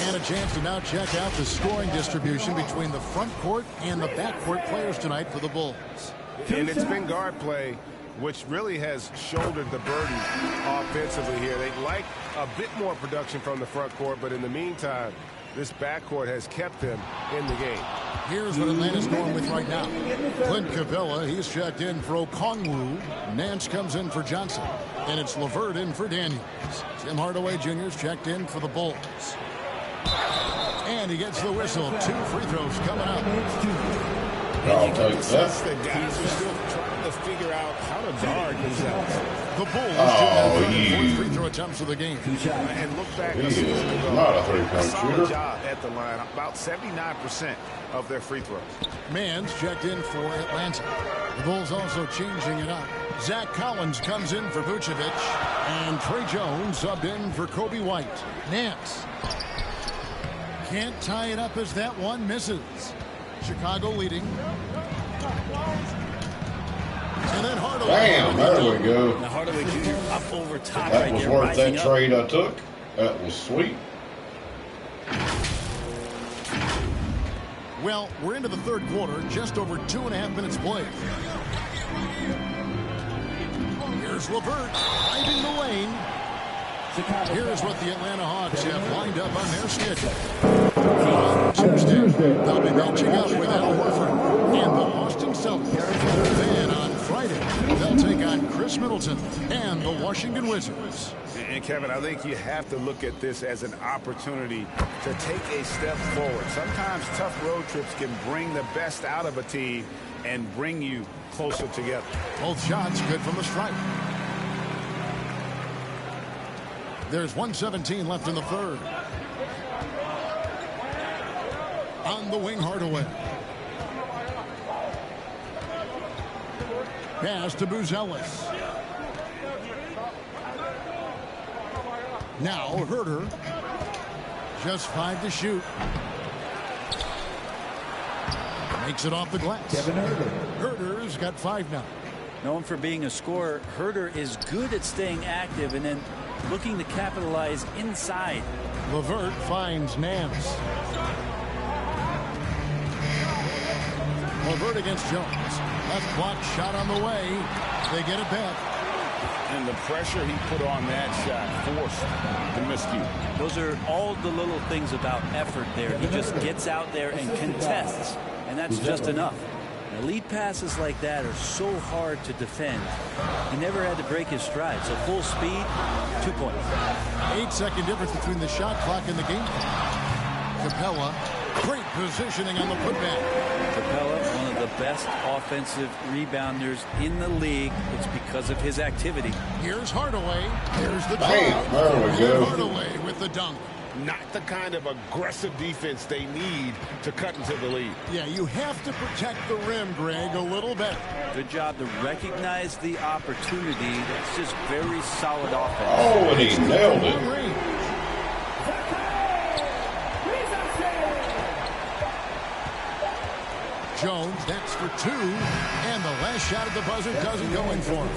And a chance to now check out the scoring distribution between the front court and the back court players tonight for the Bulls. And it's been guard play, which really has shouldered the burden offensively here. They'd like a bit more production from the front court, but in the meantime, this backcourt has kept them in the game. Here's what Atlanta's going with right now. Clint Capella, he's checked in for Okongwu. Nance comes in for Johnson. And it's LeVert in for Daniels. Tim Hardaway Jr.'s checked in for the Bulls. And he gets the whistle. 2 free throws coming up. I'll take that. The guys are still trying to figure out how to guard themselves. The Bulls you. 4 free throw attempts of the game. And look back He a season is ago. not a 3-point Solid shooter. job at the line. About 79% of their free throws. Mann's checked in for Atlanta. The Bulls also changing it up. Zach Collins comes in for Vucevic. And Trey Jones subbed in for Kobe White. Nance can't tie it up as that one misses. Chicago leading. And then Hardaway. Damn, there we go. Now Hardaway Jr. up over top That right was there, worth that rising up. trade I took. That was sweet. Well, we're into the third quarter, just over 2.5 minutes played. Here's LeVert driving the lane. Here's what the Atlanta Hawks have lined up on their schedule. On Tuesday, they'll be matching up with Al Horford and the Boston Celtics. Then on Friday, they'll take on Chris Middleton and the Washington Wizards. And Kevin, I think you have to look at this as an opportunity to take a step forward. Sometimes tough road trips can bring the best out of a team and bring you closer together. Both shots good from the stripe. There's 1:17 left in the third. On the wing, Hardaway. Pass to Buzelis. Now Herder. Just 5 to shoot. Makes it off the glass. Herder's got 5 now. Known for being a scorer, Herder is good at staying active and then looking to capitalize inside. LeVert finds Nance. LeVert against Jones. Left block shot on the way. They get it back. And the pressure he put on that shot forced the miscue. Those are all the little things about effort there. He just gets out there and contests, and that's just enough. Now, lead passes like that are so hard to defend. He never had to break his stride, so full speed, 2 points. 8-second difference between the shot clock and the game clock. Capella, great positioning on the putback. Capella, one of the best offensive rebounders in the league. It's because of his activity. Here's Hardaway. Here's the Bam, there we go. Hardaway with the dunk. Not the kind of aggressive defense they need to cut into the lead. Yeah, you have to protect the rim, Greg, a little better. Good job to recognize the opportunity. That's just very solid offense. Oh, and he nailed it. Jones, that's for 2. And the last shot at the buzzer doesn't go in for him.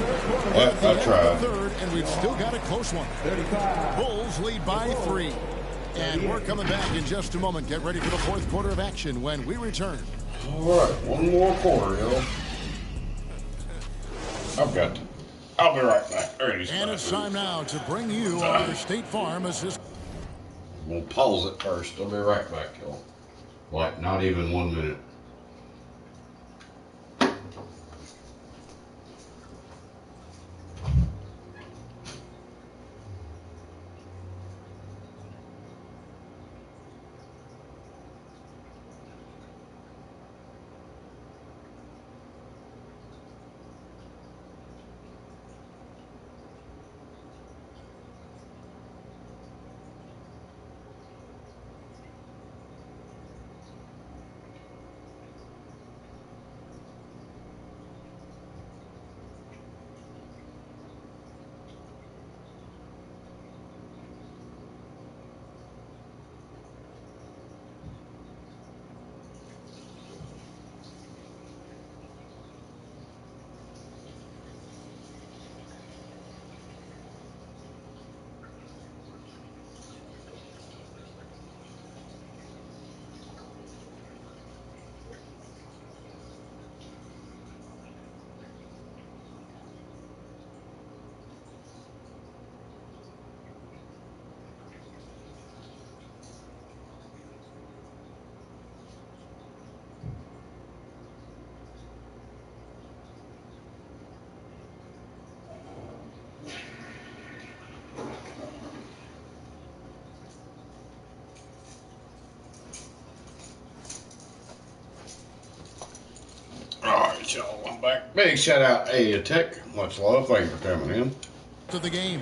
I tried. Third, and we've still got a close one. Bulls lead by 3. And we're coming back in just a moment. Get ready for the 4th quarter of action when we return. All right, one more quarter, yo. I'll be right back. And it's time now to bring you our State Farm assist. We'll pause it first. I'll be right back, yo. Like, not even 1 minute. Y'all, I'm back. Big shout out A Tech. Much love. Thank you for coming in. To the game.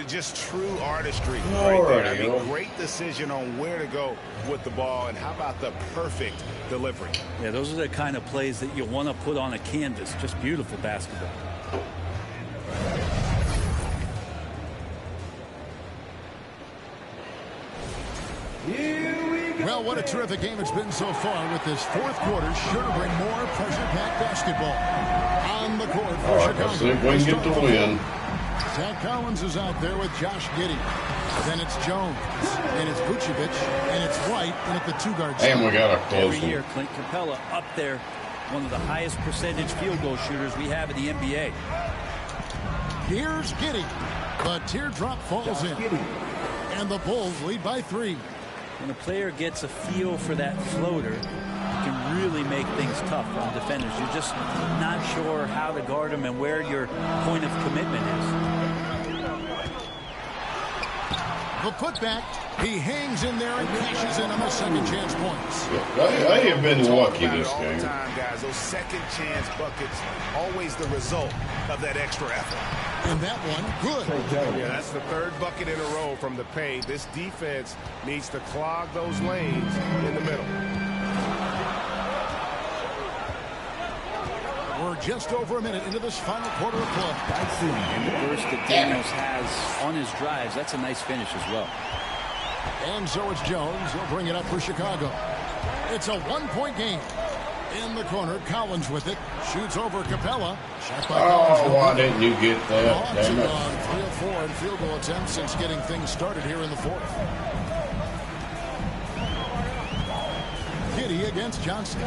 Just true artistry All right right, there. I mean, great decision on where to go with the ball, and how about the perfect delivery? Yeah, those are the kind of plays that you want to put on a canvas. Just beautiful basketball. Well, what a terrific game it's been so far, with this 4th quarter sure to bring more pressure-packed basketball. On the court for All right, Chicago. let's see if we can get the win. Zach Collins is out there with Josh Giddey. Then it's Jones, and it's Vucevic, and it's White, and at the 2-guard spot. And we got a close Every year, Clint Capella up there, one of the highest percentage field goal shooters we have in the NBA. Here's Giddey. The teardrop falls in. And the Bulls lead by 3. When a player gets a feel for that floater, it can really make things tough on defenders. You're just not sure how to guard them and where your point of commitment is. The putback, he hangs in there and cashes in on the second chance points. They have been lucky this game. Time, guys, those second chance buckets, always the result of that extra effort. And that one, good. Yeah, that's the 3rd bucket in a row from the paint. This defense needs to clog those lanes in the middle. We're just over a minute into this final quarter of play. And the burst that Daniels has on his drives, that's a nice finish as well. And so it's Jones. He'll bring it up for Chicago. It's a one-point game. In the corner, Collins with it. Shoots over Capella. Shot by Collins. Why didn't you get that? Damn it. On 3 of 4 in field goal attempts since getting things started here in the fourth. Giddy against Johnson.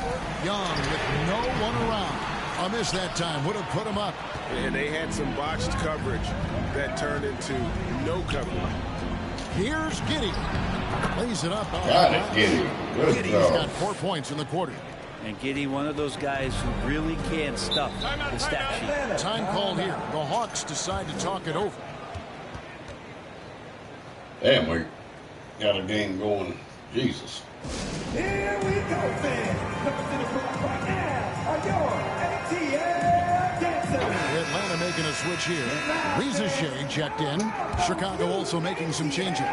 Young with no one around. A miss that time would have put him up. And they had some botched coverage that turned into no coverage. Here's Giddy. Lays it up. Got it, Giddy. Good Giddy's job. got 4 points in the quarter. And Giddy, one of those guys who really can stuff the stat sheet. Time called here. The Hawks decide to talk it over. Damn, we got a game going. Jesus. Here we go, fans. Coming to the front right now are your ATL dancers. Atlanta making a switch here. Reza Shea checked in. Chicago also making some changes.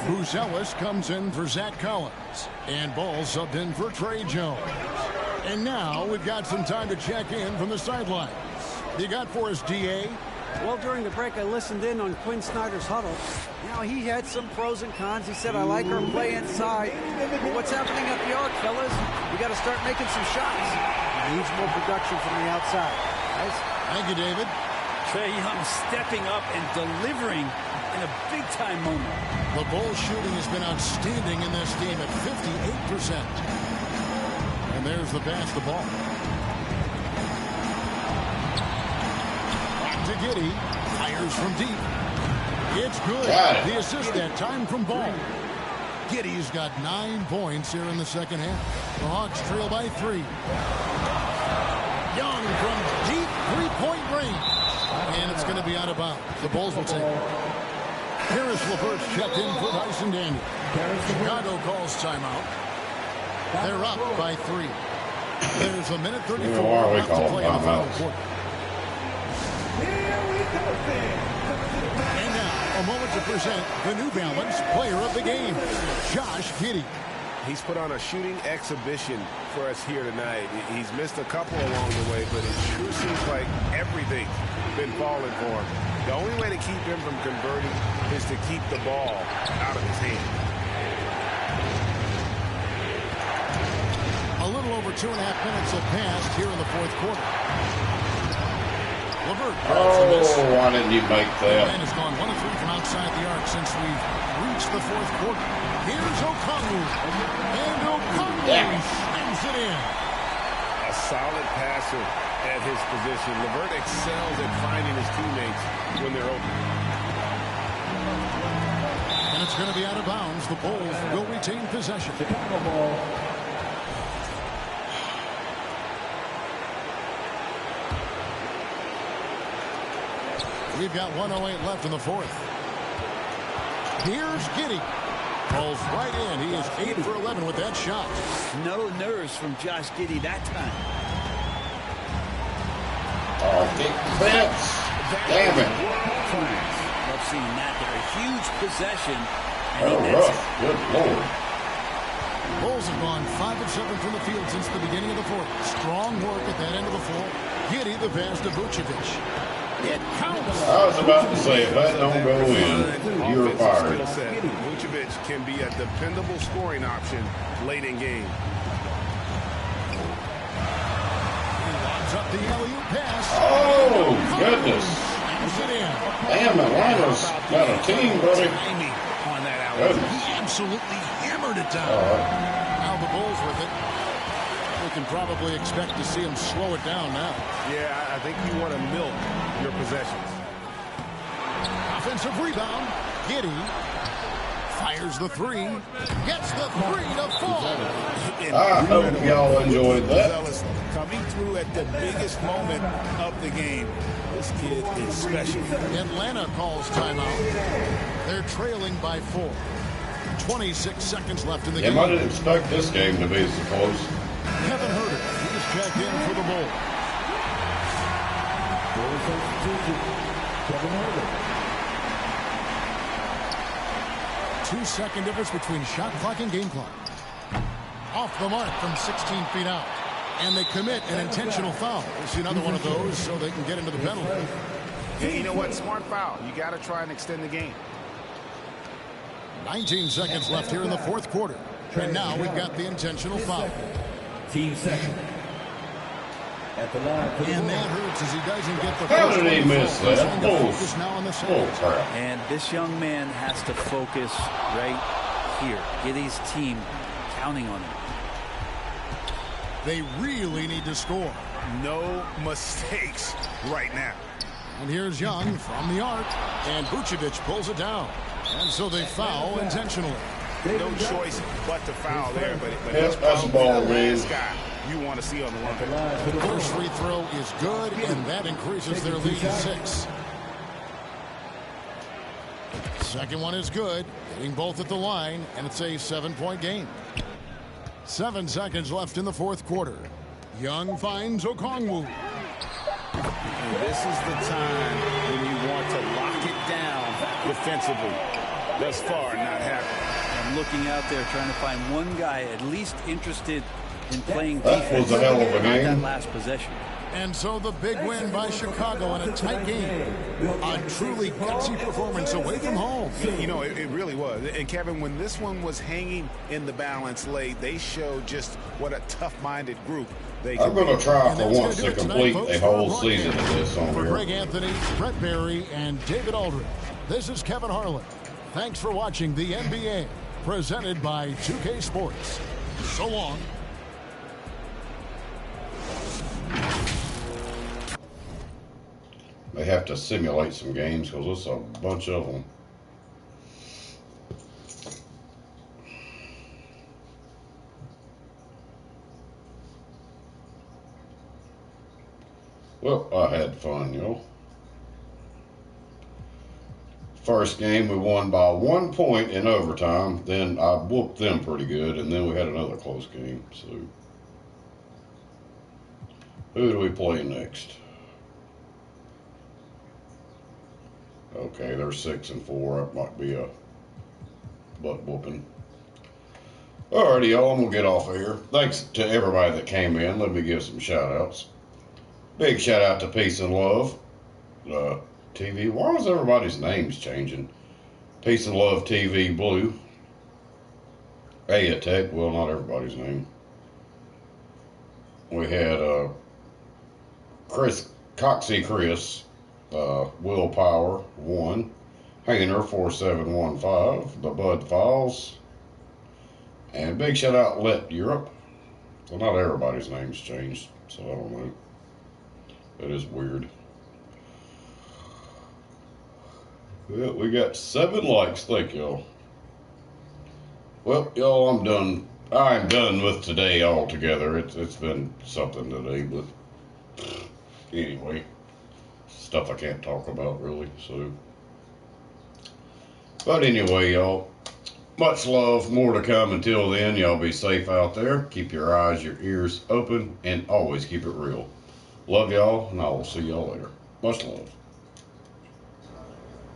Bruce Ellis comes in for Zach Collins. And Ball subbed in for Trey Jones. And now we've got some time to check in from the sidelines. You got for us, D.A.? Well, during the break, I listened in on Quinn Snyder's huddle. Now, he had some pros and cons. He said, I like our play inside. But what's happening at the arc, fellas? We got to start making some shots. Needs more production from the outside. Guys? Thank you, David. Trae Young stepping up and delivering in a big-time moment. The ball shooting has been outstanding in this game at 58%. And there's the pass, the ball. Back to Giddy. Fires from deep. It's good. The assist that time from Ball. Giddy's got 9 points here in the second half. The Hawks trail by 3. Young from deep three-point range. And it's going to be out of bounds. The Bulls will take it. Harris LeVert's checked in for Dyson Daniels. Chicago calls timeout. They're up by 3. There's a minute 34 left to play in the final quarter. And now, a moment to present the New Balance Player of the Game, Josh Giddey. He's put on a shooting exhibition for us here tonight. He's missed a couple along the way, but it sure seems like everything's been falling for him. The only way to keep him from converting is to keep the ball out of his hand. A little over 2.5 minutes have passed here in the fourth quarter. LeVert. Why didn't you make that? And has gone 1 of 3 from outside the arc since we've reached the fourth quarter. Here's Okongwu. And Okongwu slams it in. A solid passer at his position. LeVert excels at finding his teammates when they're open. And it's going to be out of bounds. The Bulls will retain possession. Chicago ball. We've got 1:08 left in the fourth. Here's Giddey. Falls right in. He is 8 for 11 with that shot. No nerves from Josh Giddey that time. Oh, Vince. Damn it. Love seeing that there. A huge possession. And Oh, rough. Good Lord. Bulls have gone 5 of 7 from the field since the beginning of the fourth. Strong work at that end of the floor. Giddey the pass to Vucevic. It counts. I was about to say, if that don't go in, you're fired. Vucevic can be a dependable scoring option late in game. He lobs up the alley-oop pass. Oh, goodness. Slams it in. Damn, Atlanta's got a team, buddy. On that Goodness. He absolutely hammered it down. Now the Bulls with it. We can probably expect to see him slow it down now. Yeah, I think you want to milk your possessions. Offensive rebound. Giddey fires the 3. Gets the 3 to fall. I hope y'all enjoyed that. Coming through at the biggest moment of the game. This kid is special. Atlanta calls timeout. They're trailing by 4. 26 seconds left in the game. I didn't expect this game to be so close. Kevin Herter, he's checked in for the Bulls. Kevin Herter. 2-second difference between shot clock and game clock. Off the mark from 16 feet out. And they commit an intentional foul. We'll see another one of those so they can get into the penalty. Yeah, you know what? Smart foul. You got to try and extend the game. 19 seconds left here in the fourth quarter. And now we've got the intentional foul. Team second. At the line. And that hurts as he doesn't get the How first did he one. miss that? Focus now on the second. Crap. And this young man has to focus right here. Get his team counting on him. They really need to score. No mistakes right now. And here's Young from the arc. And Vucevic pulls it down. And so they foul intentionally. No choice but to foul there. But that's a ball, the man. last guy you want to see on the line. The first free throw is good, and that increases their lead to 6. Second one is good, hitting both at the line, and it's a 7-point game. 7 seconds left in the fourth quarter. Young finds Okongwu. And this is the time when you want to lock it down defensively. Thus far, not happening. I'm looking out there trying to find one guy at least interested in playing That defense. was a hell of a Not game. that last possession. And so the big win by Chicago in a tight game. A truly gutsy performance away from home. You know, it really was. And Kevin, when this one was hanging in the balance late, they showed just what a tough-minded group they I'm could going be. to try And for that's once gonna to do it tonight, complete folks, a for our whole broadcast. season of this on For here. Greg Anthony, Brett Barry, and David Aldridge, this is Kevin Harlan. Thanks for watching the NBA, presented by 2K Sports. So long. They have to simulate some games because there's a bunch of them. Well, I had fun, yo. First game we won by 1 point in overtime. Then I whooped them pretty good, and then we had another close game. So, who do we play next? Okay, they're 6-4. That might be a butt whooping. Alrighty, y'all, I'm gonna get off of here. Thanks to everybody that came in. Let me give some shout outs. Big shout out to Peace and Love TV. Why is everybody's names changing? Peace and Love TV Blue. Tech, well, not everybody's name. We had Coxie Chris, Willpower 1, Hayner 4715, the Bud Files, and big shout out Let Europe. So not everybody's name's changed, so I don't know. That is weird. Well, we got 7 likes. Thank y'all. Well, y'all, I'm done. I'm done with today altogether. It's been something today, but anyway, stuff I can't talk about really. So, but anyway, y'all, much love. More to come. Until then, y'all be safe out there. Keep your eyes, your ears open, and always keep it real. Love y'all, and I will see y'all later. Much love.